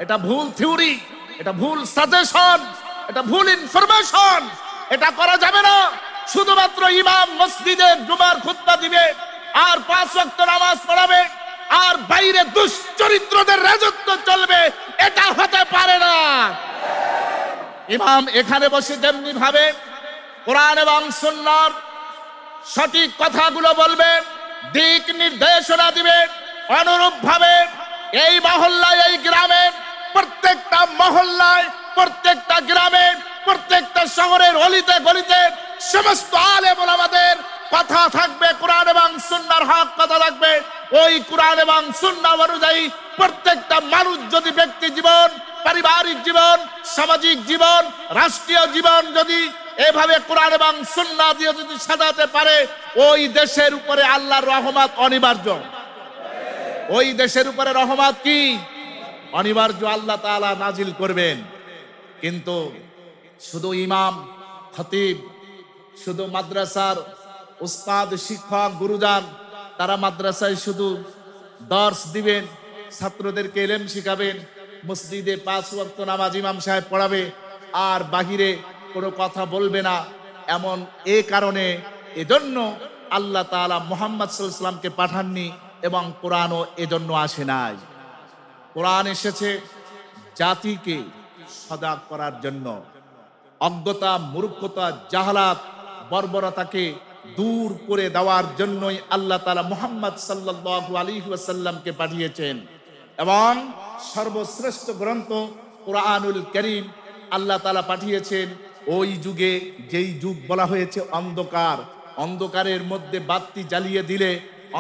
এটা ভুল থিওরি, এটা ভুল সাজেশন, এটা ভুল ইনফরমেশন। এটা করা যাবে না। শুধুমাত্র ইমাম মসজিদে জুমার খুতবা দিবে আর 5 ওয়াক্ত নামাজ পড়াবে আর বাইরে দুশ্চরিত্রদের রাজত্ব চলবে, এটা হতে পারে না। ইমাম এখানে বসে যেমনি ভাবে কোরআন এবং সুন্নাহর সঠিক কথাগুলো বলবে, দিক নির্দেশনা দিবে, অনুরূপ ভাবে এই মহল্লায়, এই গ্রামে, প্রত্যেকটা মহল্লায়, প্রত্যেকটা গ্রামে, প্রত্যেকটা শহরের অলিতে গলিতে সমস্ত আলেম ওলামাদের কথা থাকবে, কোরআন এবং সুন্নাহর হক কথা থাকবে। ওই কোরআন এবং সুন্নাহ অনুযায়ী প্রত্যেকটা মানুষ যদি ব্যক্তি জীবন, পারিবারিক জীবন, সামাজিক জীবন, রাষ্ট্রীয় জীবন যদি এভাবে কোরআন এবং সুন্নাহ দিয়ে যদি সাজাতে পারে, ওই দেশের উপরে আল্লাহর রহমত অনিবার্য। ওই দেশের উপরে রহমত কি অনিবার্য, আল্লাহ তাআলা নাজিল করবেন। কিন্তু শুধু ইমাম, খতিব, শুধু মাদ্রাসার উস্তাদ, শিক্ষক, গুরুজন, তারা মাদ্রাসায় শুধু দর্শ দিবেন, ছাত্রদেরকে ইলম শিখাবেন, মসজিদে 5 ওয়াক্ত নামাজ ইমাম সাহেব পড়াবে আর বাহিরে কোনো কথা বলবে না, এমন কারণে এজন্য আল্লাহ তাআলা মুহাম্মদ সাল্লাল্লাহু আলাইহি ওয়াসাল্লামকে পাঠাননি এবং কোরআনও এজন্য আসে নাই। কোরআন এসেছে জাতিকে সজাগ করার জন্য, অজ্ঞতা, মূর্খতা, জাহালাত, বর্বরতাকে দূর করে দেওয়ার জন্যই আল্লাহ তাআলা মুহাম্মদ সাল্লাল্লাহু আলাইহি ওয়াসাল্লামকে পাঠিয়েছেন। এবং সর্বশ্রেষ্ঠ গ্রন্থ কোরআনুল কারীম আল্লাহ তাআলা পাঠিয়েছেন ওই যুগে, যেই যুগ বলা হয়েছে অন্ধকার। অন্ধকারের মধ্যে বাতি জ্বালিয়ে দিলে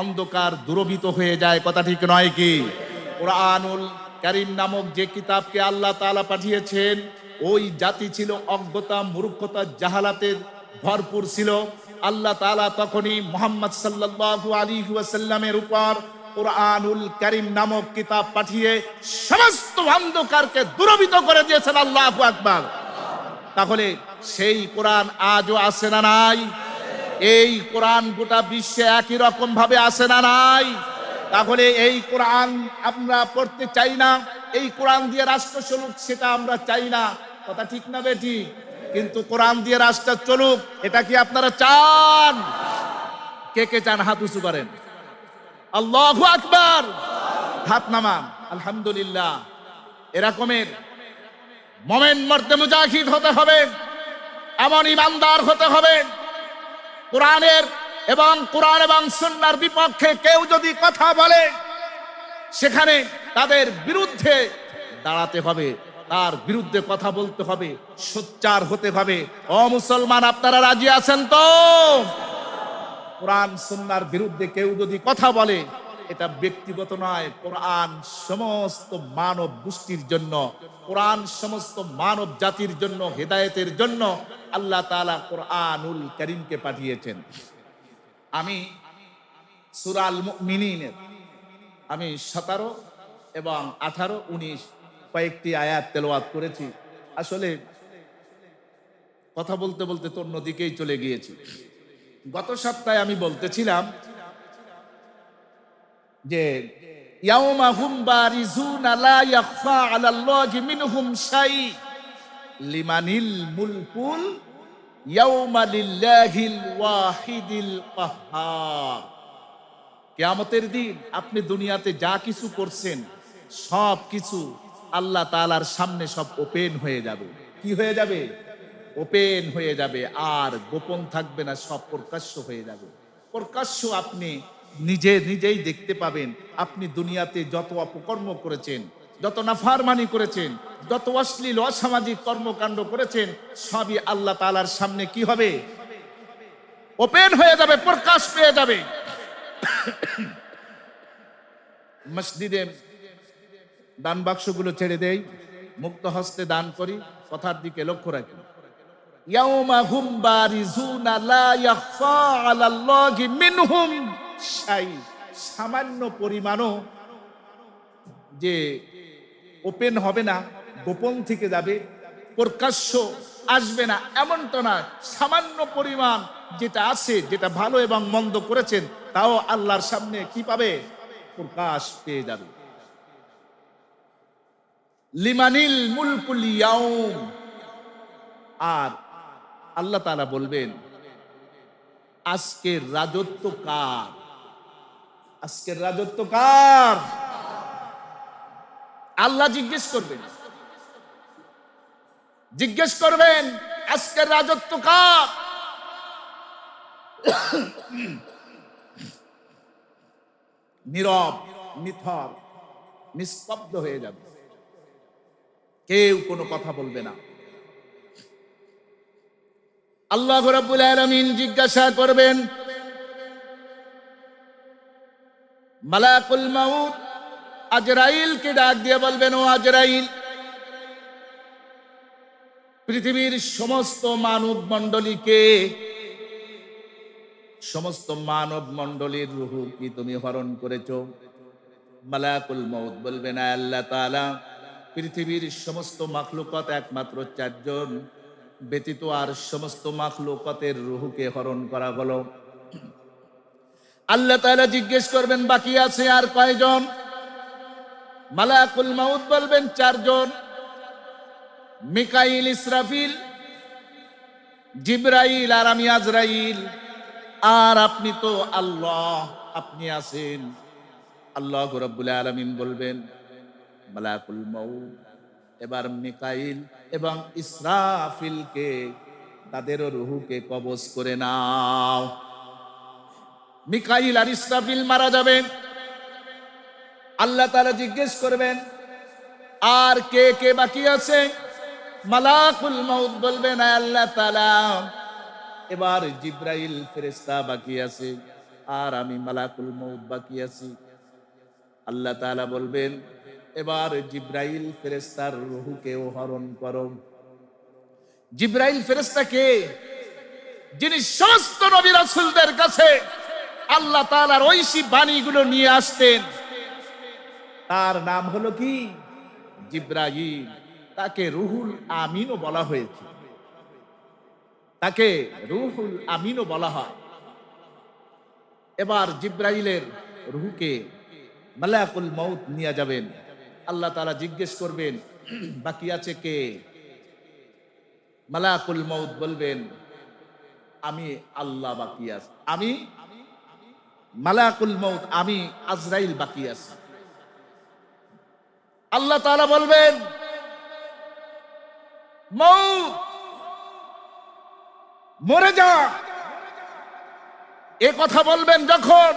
অন্ধকার দূরভীত হয়ে যায়, কথা ঠিক নয় কি? কোরআনুল কারীম নামক যে কিতাবকে আল্লাহ তাআলা পাঠিয়েছেন, ওই জাতি ছিল অজ্ঞতা, মূর্খতা, জাহালাতের ভরপুর ছিল। আল্লাহ তাআলা তখনই মুহাম্মদ সাল্লাল্লাহু আলাইহি ওয়াসাল্লামের উপর কোরআনুল কারীম নামক কিতাব পাঠিয়ে সমস্ত অন্ধকারকে দূরভীত করে দিয়েছেন। আল্লাহু আকবার। তাহলে সেই কোরআন আজও আছে না নাই? এই কোরআন গোটা বিশ্বে একই রকম ভাবে আছে না নাই? তাহলে এই কোরআন আমরা পড়তে চাই না, এই কোরআন দিয়ে রাষ্ট্র চলুক সেটা আমরা চাই না, কথা ঠিক না বেটি? কিন্তু কোরআন দিয়ে রাষ্ট্র চলুক এটা কি আপনারা চান? কে কে চান হাত উঁচু করেন। আল্লাহু আকবার, হাত নামান। আলহামদুলিল্লাহ। এরকমের মোমেন মর্দে মুজাহিদ হতে হবে, এমন ইমানদার হতে হবে। কোরআনের এবং কোরআন এবং সুন্নাহর বিপক্ষে কেউ যদি কথা বলে, সেখানে তাদের বিরুদ্ধে দাঁড়াতে হবে, তার বিরুদ্ধে কথা বলতে হবে, সোচ্চার হতে হবে। ও মুসলমান, আপনারা রাজি আছেন তো? কোরআন সুন্নাহর বিরুদ্ধে কেউ যদি কথা বলে, এটা ব্যক্তিগত নয়, কোরআন সমস্ত মানব গোষ্ঠীর জন্য, কোরআন সমস্ত মানব জাতির জন্য, হেদায়েতের জন্য আল্লাহ তাআলা কোরআনুল কারীমকে পাঠিয়েছেন। আমি সূরা আল মুমিনিনের 17 এবং 18, 19 কয়েকটি আয়াত তেলাওয়াত করেছি। আসলে কথা বলতে বলতে তো অন্যদিকেই চলে গিয়েছি। গত সপ্তাহে আমি বলতেছিলাম যে ইয়াউমা হুম বারিজুনা লা ইয়াখফা আলাল্লাহি মিনহুম শাই লিমানিল মুলকুল ইয়াউমা লিল্লাহিল ওয়াহিদিল কাহ্হার। কিয়ামতের দিন আপনি দুনিয়াতে যা কিছু করছেন সব কিছু আল্লাহ তাআলার সামনে সব ওপেন হয়ে যাবে। কি হয়ে যাবে? ওপেন হয়ে যাবে, আর গোপন থাকবে না, সব প্রকাশ্য হয়ে যাবে। প্রকাশ্য আপনি নিজে নিজেই দেখতে পাবেন আপনি দুনিয়াতে যত অপকর্ম করেছেন, যত নাফরমানি করেছেন, যত অশ্লীল অসামাজিক কর্মকাণ্ড করেছেন, সবই আল্লাহ তাআলার সামনে কি হবে? ওপেন হয়ে যাবে, প্রকাশ পেয়ে যাবে। মসজিদে দান বাক্সগুলো ছেড়ে দেই, মুক্ত হস্তে দান করি, কথার দিকে লক্ষ্য রাখি। ইয়াউমা হুম বারিজুনা লা ইয়াখফা আলাল্লাহি মিনহুম শাই, সামান্য পরিমাণও যে ওপেন হবে না, গোপন থেকে যাবে, প্রকাশ্য আসবে না এমনটা না। সামান্য পরিমাণ যেটা আছে, যেটা ভালো এবং মন্দ করেছেন, তাও আল্লাহর সামনে কি পাবে? প্রকাশ পেয়ে যাবে। লিমানিল মুলকুল ইয়াউম, আর আল্লাহ তাআলা বলবেন আজকের রাজত্ব কার? আজকের রাজত্ব কার? আল্লাহ জিজ্ঞেস করবেন, জিজ্ঞেস করবেন আজকের রাজত্ব কার? নীরব, নিথর, নিস্তব্ধ হয়ে যাবে, কেউ কোনো কথা বলবে না। আল্লাহ রাব্বুল আলামিন জিজ্ঞাসা করবেন, মালাকুল মাউত আজরাইলকে ডাক দিয়ে বলবেন, ও আজরাইল, পৃথিবীর সমস্ত মানব মণ্ডলীকে, সমস্ত মানব মণ্ডলীর রূহ কি তুমি হরণ করেছো? মালাকুল মাউত বলবেন, আল্লাহ তাআলা, পৃথিবীর সমস্ত মাখলুকাত একমাত্র 4 জন ব্যতীত আর সমস্ত মাখলুকাতের রূহকে হরণ করা হলো। আল্লাহ তাআলা জিজ্ঞেস করবেন, বাকি আছে আর কয়জন? মালাকুল মাউত বলবেন, 4 জন। মিকাইল, ইসরাফিল, জিবরাইল আর আমি আজরাইল। আর আপনি তো আল্লাহ, আপনি আছেন। আল্লাহ রাব্বুল আলামিন বলবেন, মালাকুল মাউত, এবার মিকাইল এবং ইসরাফিলকে, তাদেরও রূহকে কবজ করে নাও। মিকাইল আর ইসরাফিল মারা যাবেন। আল্লাহ তাআলা জিজ্ঞেস করবেন, আর কে কে বাকি আছে? মালাকুল মাউত বলবেন, আল্লাহ তাআলা, এবার জিবরাইল ফেরেশতা বাকি আছে, আর আমি মালাকুল মাউত বাকি আছি। আল্লাহ তাআলা বলবেন, এবার জিবরাইল ফেরেশতার রূহকেও হরণ করো। জিবরাইল ফেরেশতা কে? যিনি সমস্ত নবী রাসূলদের কাছে আল্লাহ তাআলার ঐশী বাণীগুলো নিয়ে আসতেন। তার নাম হলো কি? জিবরাইল। তাকে রুহুল আমিনও বলা হয়েছে, তাকে রুহুল আমিনও বলা হয়। এবার জিবরাইলের রূহকে মালাকুল মাউত নিয়ে যাবেন। আল্লাহ তাআলা জিজ্ঞেস করবেন, বাকি আছে কে? মালাকুল মাউত বলবেন, আমি আল্লাহ বাকি আছি, আমি মালাকুল মাউত, আমি আজরাইল বাকি আছি। আল্লাহ তাআলা বলবেন, মাউত মরে যা। এ কথা বলবেন যখন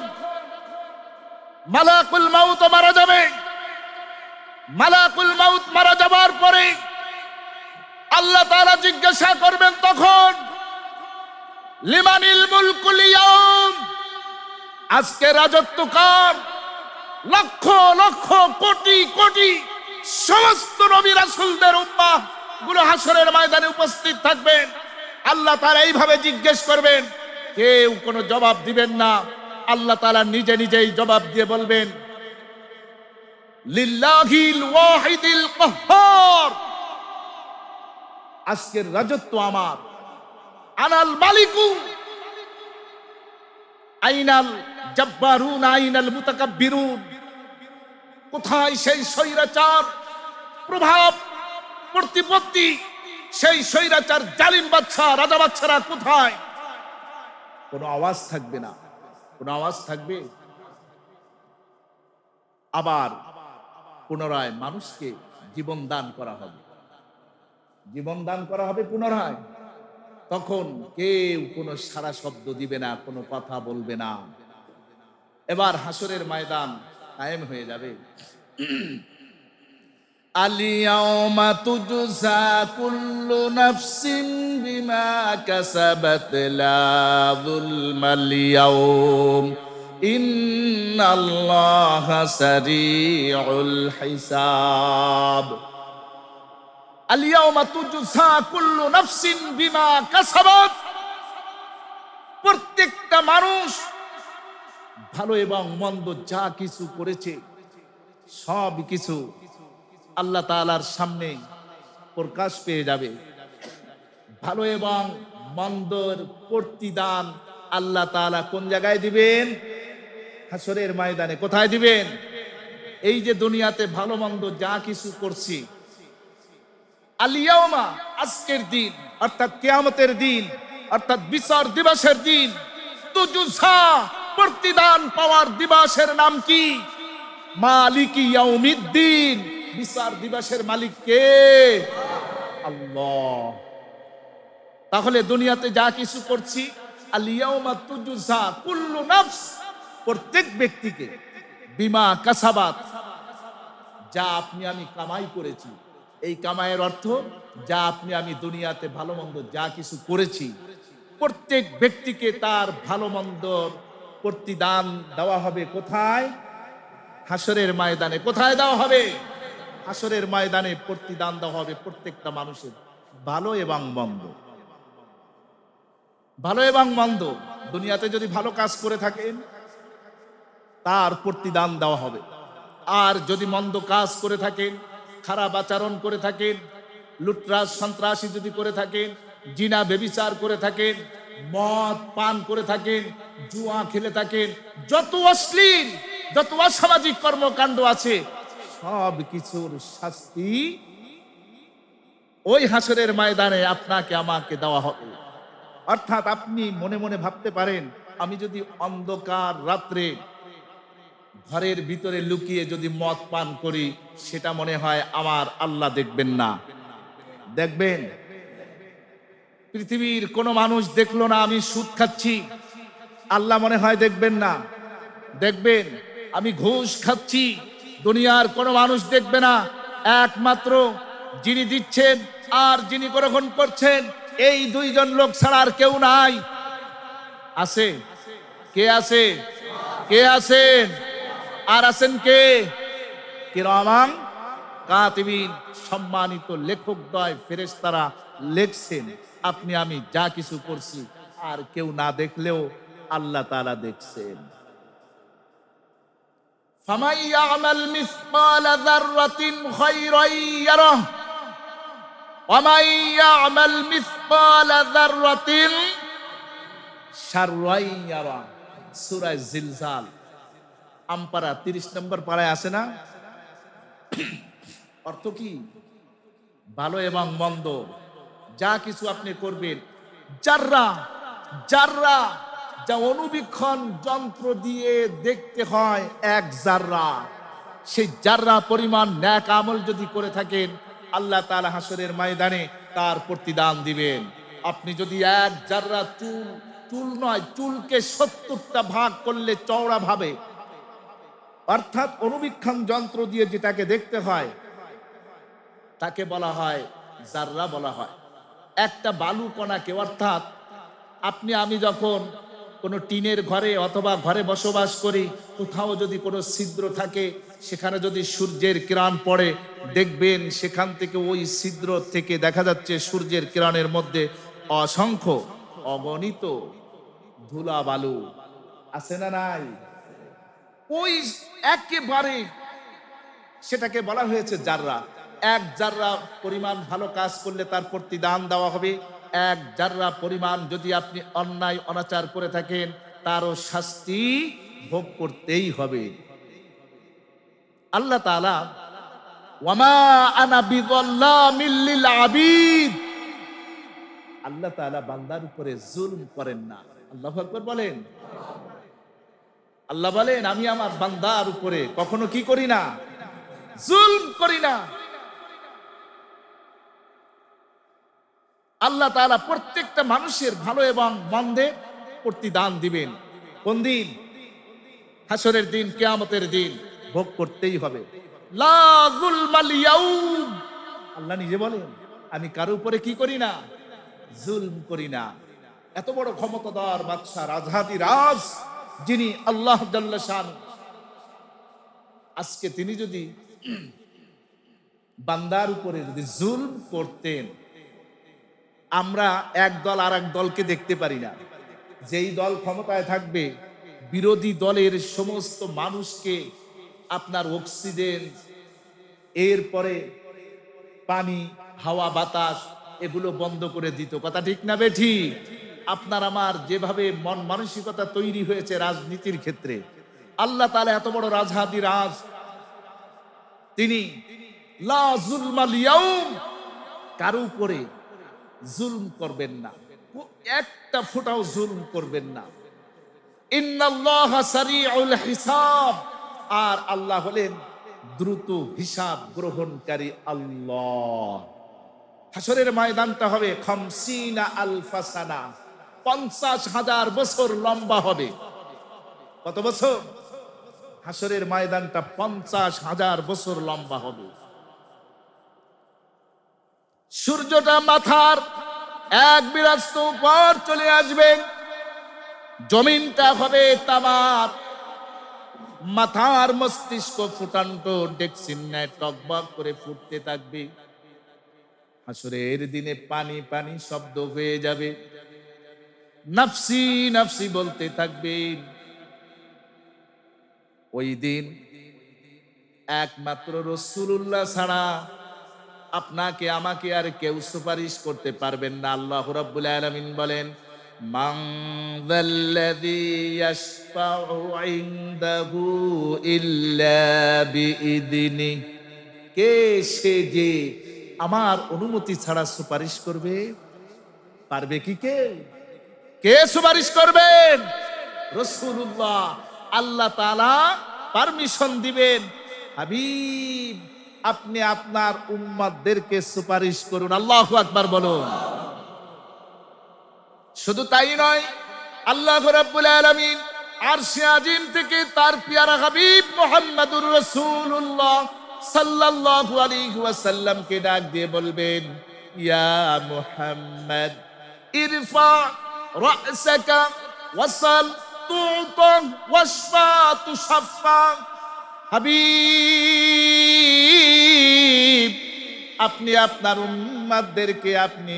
মালাকুল মাউত মারা যাবে। মালাকুল মাউত মারা যাবার পরে আল্লাহ তাআলা জিজ্ঞাসা করবেন তখন, লিমানিল মুলকুল ইয়াউম, আজকে রাজত্ব কার? লক্ষ লক্ষ কোটি কোটি সমস্ত নবী রাসূলদের উম্মাহ গুলো হাসরের ময়দানে উপস্থিত থাকবেন। আল্লাহ তাআলা এইভাবে জিজ্ঞেস করবেন, কেউ কোনো জবাব দিবেন না। আল্লাহ তাআলা নিজে নিজেই জবাব দিয়ে বলবেন, লিল্লাহিল ওয়াহিদিল কাহ্হার, আজকের রাজত্ব আমার। আনাল মালিকু, আইনাল জাব্বারুন, আইনাল মুতাকাব্বিরুন, কোথায় সেই স্বৈরাচার প্রভাব প্রতিপত্তি, সেই স্বৈরাচার জালিম বাদশা, রাজা বাদশারা কোথায়? কোনো আওয়াজ থাকবে না। কোনো আওয়াজ থাকবে? আবার পুনরায় মানুষকে জীবন দান করা হবে, জীবন দান করা হবে পুনরায়। তখন কেউ কোনো সারা শব্দ দিবে না, কোনো কথা বলবে না। এবার হাসরের ময়দান কায়েম হয়ে যাবে। আলিয়াউমা তুজজা কুল্লু নাফসিন বিমা কাসাবাত লা যুলমাল ইয়াউম ইন্নাল্লাহা সারিউল হিসাব। আলিয়াউমা তুজজা কুল্লু নাফসিন বিমা কাসাবাত, প্রত্যেকটা মানুষ ভালো এবং মন্দ যা কিছু করেছে সব কিছু আল্লাহ তাআলার সামনে প্রকাশ পেয়ে যাবে। ভালো এবং মন্দর প্রতিদান আল্লাহ তাআলা কোন জায়গায় দিবেন? হাসরের ময়দানে। কোথায় দিবেন? এই যে দুনিয়াতে ভালো মন্দ যা কিছু করছি, আল-ইয়াউমা, আজকের দিন অর্থাৎ কিয়ামতের দিন অর্থাৎ বিচার দিবসের দিন, তুজজা, প্রতিদান পাওয়ার দিবসের নাম কি? মালিকি ইয়াউমিদ্দিন। বিচার দিবসের মালিক কে? আল্লাহ। তাহলে দুনিয়াতে যা কিছু করছি, আল-ইয়াউমা তুজজা কুল্লু নাফস, প্রত্যেক ব্যক্তিকে, বিমা কাসাবাত, যা আপনি আমি কামাই করেছি। এই কামাইয়ের অর্থ যা আপনি আমি দুনিয়াতে ভালো মন্দ যা কিছু করেছি, প্রত্যেক ব্যক্তিকে তার ভালো মন্দর প্রতিদান দেওয়া হবে। কোথায়? হাসরের ময়দানে। কোথায় দেওয়া হবে? হাসরের ময়দানে প্রতিদান দেওয়া হবে প্রত্যেকটা মানুষের, ভালো এবং মন্দ। ভালো এবং মন্দ, দুনিয়াতে যদি ভালো কাজ করে থাকেন তার প্রতিদান দেওয়া হবে, আর যদি মন্দ কাজ করে থাকেন, খারাপ আচরণ করে থাকেন, লুটরাজ সন্ত্রাসী যদি করে থাকেন, জিনা ব্যভিচার করে থাকেন, মদ পান করে থাকেন, জুয়া খেলে থাকেন, যত অশ্লীল যত অসামাজিক কর্মকাণ্ড আছে সব কিছুর শাস্তি ওই হাসরের ময়দানে আপনাকে আমাকে দেওয়া হবে। অর্থাৎ আপনি মনে মনে ভাবতে পারেন, আমি যদি অন্ধকার রাত্রে ঘরের ভিতরে লুকিয়ে যদি মদ পান করি, সেটা মনে হয় আমার আল্লাহ দেখবেন না। দেখবেন? পৃথিবীর কোন মানুষ দেখলো না আমি সুদ খাচ্ছি, আল্লাহ মনে হয় দেখবেন না। দেখবেন? আমি ঘুষ খাচ্ছি, দুনিয়ার কোন মানুষ দেখবে না, একমাত্র যিনি দিচ্ছেন আর যিনি গ্রহণ করছেন, এই দুইজন লোক ছাড়া আর কেউ নাই। আছে? কে আছে? কে আছেন? আর আছেন কে? কিরামান কাতিবিন, সম্মানিত লেখকদ্বয় ফেরেশতারা লেখছেন আপনি আমি যা কিছু করছি, আর কেউ না দেখলেও আল্লাহ তাআলা দেখছেন। ফামান ইয়ামাল মিসকালা যাররাতিন খায়রান ইয়ারাহ ওয়া মান ইয়ামাল মিসকালা যাররাতিন শাররান ইয়ারাহ। সূরা জিলজাল আমপারা 30 নম্বর পারায় আছে না? অর্থ কি? ভালো এবং মন্দ যা কিছু আপনি করবেন, জাররা জাররা, যা অনুবীক্ষণ যন্ত্র দিয়ে দেখতে হয় এক জাররা, সেই জাররা পরিমাণ নেক আমল যদি করে থাকেন, আল্লাহ তাআলা হাসরের ময়দানে তার প্রতিদান দিবেন। আপনি যদি এক জাররা চুল নয়, চুলকে 70টা ভাগ করলে চওড়া ভাবে, অর্থাৎ অনুবীক্ষণ যন্ত্র দিয়ে যেটাকে দেখতে হয় তাকে বলা হয় জাররা বলা হয়। একটা বালু কণাকে, অর্থাৎ আপনি আমি যখন কোনো টিনের ঘরে অথবা ঘরে বসবাস করি, কোথাও যদি কোনো ছিদ্র থাকে, সেখানে যদি সূর্যের কিরণ পড়ে, দেখবেন সেখান থেকে ওই ছিদ্র থেকে দেখা যাচ্ছে সূর্যের কিরণের মধ্যে অসংখ্য অগণিত ধুলা বালু আছে না নাই? ওই একেবারে সেটাকে বলা হয়েছে জাররা। এক জাররা পরিমাণ ভালো কাজ করলে তার প্রতিদান দেওয়া হবে, এক জাররা পরিমাণ যদি আপনি অন্যায় অনাচার করে থাকেন তারও শাস্তি ভোগ করতেই হবে। আল্লাহ তাআলা ওয়ামা আনা বিযাল্লামিল লিল আবিদ, আল্লাহ তাআলা বান্দার উপরে জুলম করেন না। আল্লাহু আকবার বলেন। আল্লাহ বলেন, আমি আমার বান্দার উপরে কখনো কি করি না? জুলম করি না। আল্লাহ তাআলা প্রত্যেকটা মানুষের ভালো এবং মন্দের প্রতিদান দিবেন। কোন দিন? হাসরের দিন, কিয়ামতের দিন ভোগ করতেই হবে। লা যুলমাল ইয়াউম, আল্লাহ নিজে বলেন আমি কারো উপরে কি করি না, জুলম করি না। এত বড় ক্ষমতাধর বাদশা, রাজহাতি রাজ যিনি আল্লাহ জাল্লা শানু, আজকে তিনি যদি বান্দার উপরে যদি জুলম করতেন, আমরা এক দল আর এক দলকে দেখতে পারি না। যেই দল ক্ষমতায় থাকবে বিরোধী দলের সমস্ত মানুষকে আপনার অক্সিজেন, এরপরে পানি, হাওয়া, বাতাস এগুলো বন্ধ করে দিত। কথা ঠিক না বেঠিক? আপনার আমার যেভাবে মন মানসিকতা তৈরি হয়েছে রাজনীতির ক্ষেত্রে, আল্লাহ তাআলা এত বড় রাজহাতি রাজ, তিনি লা যুলমাল ইয়াউম, কারো উপরে জুলম করবেন না, একটা ফোঁটাও জুলম করবেন না। ইন্নাল্লাহা সারিউল হিসাব, আর আল্লাহ হলেন দ্রুত হিসাব গ্রহণকারী আল্লাহ। হাসরের ময়দানটা হবে 50 আলফা সানা, 50,000 বছর লম্বা হবে। কত বছর? হাসরের ময়দানটা 50,000 বছর লম্বা হবে। সূর্যটা মাথার এক বিরাস্ত উপর চলে আসবে, জমিনটা হবে তামার, মাথার মস্তিষ্ক ফুটান্ত ডেক্সিন ন্যায় টকবক করে ফুটতে থাকবে। হাসরের দিনে পানি পানি শব্দ হয়ে যাবে, নাফসি নাফসি বলতে থাকবে। ওই দিন একমাত্র রাসূলুল্লাহ ছাড়া আপনাকে আমাকে আর কেউ সুপারিশ করতে পারবেন না। আল্লাহ রাব্বুল আলামিন বলেন, মান যাল্লাযী ইয়াশফাউ ইনদাহু ইল্লা বিইযনি, কে সে যে আমার অনুমতি ছাড়া সুপারিশ করবে? পারবে কি কে? কে সুপারিশ করবেন? রাসূলুল্লাহ। আল্লাহ তাআলা পারমিশন দিবেন, হাবিব আপনি আপনার উম্মতদেরকে সুপারিশ করুন। আল্লাহু আকবার বলুন। শুধু তাই নয়, আল্লাহ রাব্বুল আলামিন আরশে আজিম থেকে তার পেয়ারা হাবিব মুহাম্মদুর রাসূলুল্লাহ সাল্লাল্লাহু আলাইহি ওয়াসাল্লামকে ডাক দিয়ে বলবেন, ইয়া মুহাম্মদ ইরফা রা'সাকা ওয়াসাল তু'তা ওয়াশফা তুশাফা। হাবিব আপনি আপনার উম্মতদেরকে আপনি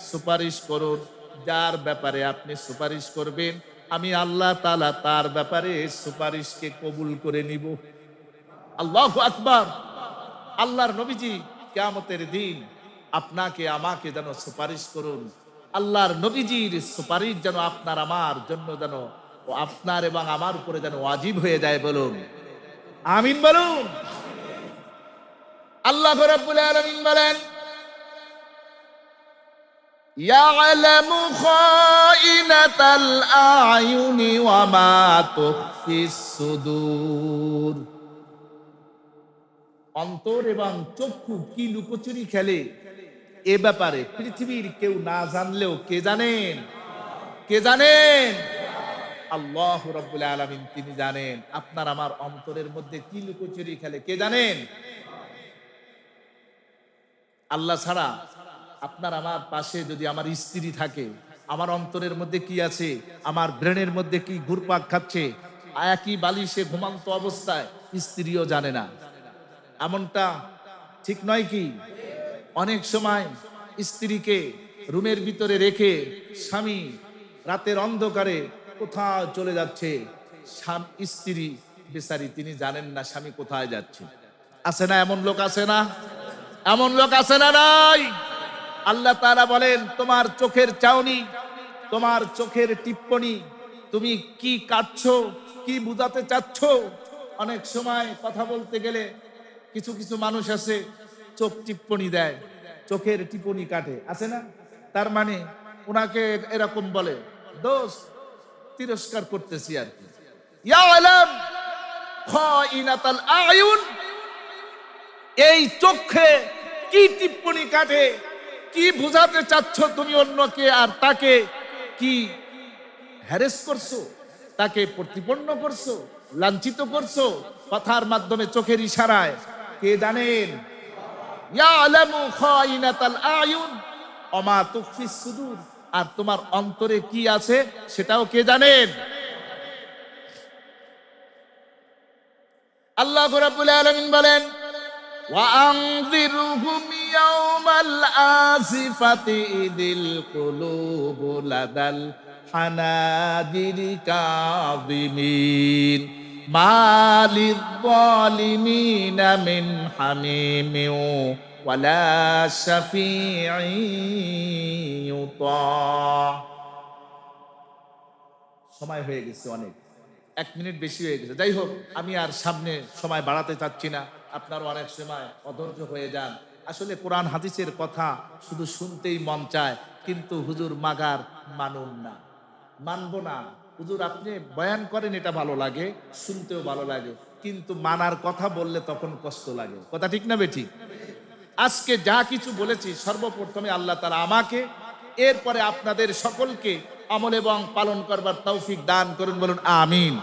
সুপারিশ করুন, যার ব্যাপারে আপনি সুপারিশ করবেন আমি আল্লাহ তাআলা তার ব্যাপারে সুপারিশকে কবুল করে নিব। আল্লাহু আকবার। আল্লাহর নবীজি কিয়ামতের দিন আপনাকে আমাকে যেন সুপারিশ করুন, আল্লাহর নবীজির সুপারিশ যেন আপনার আমার জন্য যেন ও আপনার এবং আমার উপরে যেন ওয়াজিব হয়ে যায়। বলুন আমিন বলুন। আল্লাহ রাব্বুল আলামিন বলেন, ইয়ালামু খাইনাতাল আয়ুনি ওয়া মা তুখফিস সুদূর। অন্তর এবং চক্ষু কি লুকোচুরি খেলে এ ব্যাপারে পৃথিবীর কেউ না জানলেও কে জানেন? কে জানেন? আল্লাহ রাব্বুল আলামিন তিনি জানেন। আপনার আমার অন্তরের মধ্যে কি লুকোচুরি খেলে কে জানেন? আল্লাহ ছাড়া আপনার আমার পাশে যদি আমার স্ত্রী থাকে, আমার অন্তরের মধ্যে কি আছে, আমার ব্রেনের মধ্যে কি ঘুরপাক খাচ্ছে, একই বালিশে ঘুমান্ত অবস্থায় স্ত্রীও জানে না। এমনটা ঠিক নয় কি? অনেক সময় স্ত্রীকে রুমের ভিতরে রেখে স্বামী রাতের অন্ধকারে কোথাও চলে যাচ্ছে, স্ত্রী বেচারি তিনি জানেন না স্বামী কোথায় যাচ্ছে। আছে না এমন লোক? আছে না এমন লোক? আছে না নাই? আল্লাহ তাআলা বলেন, তোমার চোখের চাউনি, তোমার চোখের টিপ্পনি, তুমি কি কাটছো, কি বুঝাতে চাচ্ছ। অনেক সময় কথা বলতে গেলে কিছু কিছু মানুষ আছে চোখ টিপ্পনি দেয়, চোখের টিপ্পনি কাটে, আছে না? তার মানে ওনাকে এরকম বলে, দোষ তিরস্কার করতেছি আর কি। ইয়ালাম খাইনাতাল আয়ুন, এই চোখে কি টিপ্পনি কাটে, কি বুঝাতে চাচ্ছ তুমি অন্যকে, আর তাকে কি হ্যারেস করছো, তাকে প্রতিপন্ন করছো, লাঞ্ছিত করছো কথার মাধ্যমে, চোখের ইশারায়। কে জানেন? ইয়ালামু খাইনাতাল আয়ুন ওয়া মা তুখফিস সুদূর। আর তোমার অন্তরে কি আছে সেটাও কে জানেন? আল্লাহ রাব্বুল আলামিন বলেন, ওয়া আনযিরহুম ইয়াওমাল আসিফাতি ইদিল কুলুবু লাদাল হানাজিরি কাযিমিন মালিয যালিমিনা মিন হামিমিন ওয়ালা শাফিঈ ইউতা। সময় হয়ে গেছে, অনেক 1 মিনিট বেশি হয়ে গেছে। যাই হোক, আমি আর সামনে সময় বাড়াতে চাচ্ছি না, আপনারও অনেক সময় অধৈর্য হয়ে যান। আসলে কোরআন হাদিসের কথা শুধু শুনতেই মন চায়, কিন্তু হুজুর মাগার মানুন না, মানবো না। হুজুর আপনি বয়ান করেন, এটা ভালো লাগে, শুনতেও ভালো লাগে, কিন্তু মানার কথা বললে তখন কষ্ট লাগে। কথা ঠিক না বেঠিক? আজকে যা কিছু বলেছি, সর্বপ্রথমে আল্লাহ তাআলা আমাকে, এরপরে আপনাদের সকলকে আমল এবং পালন করবার তৌফিক দান করুন, বলুন আমিন।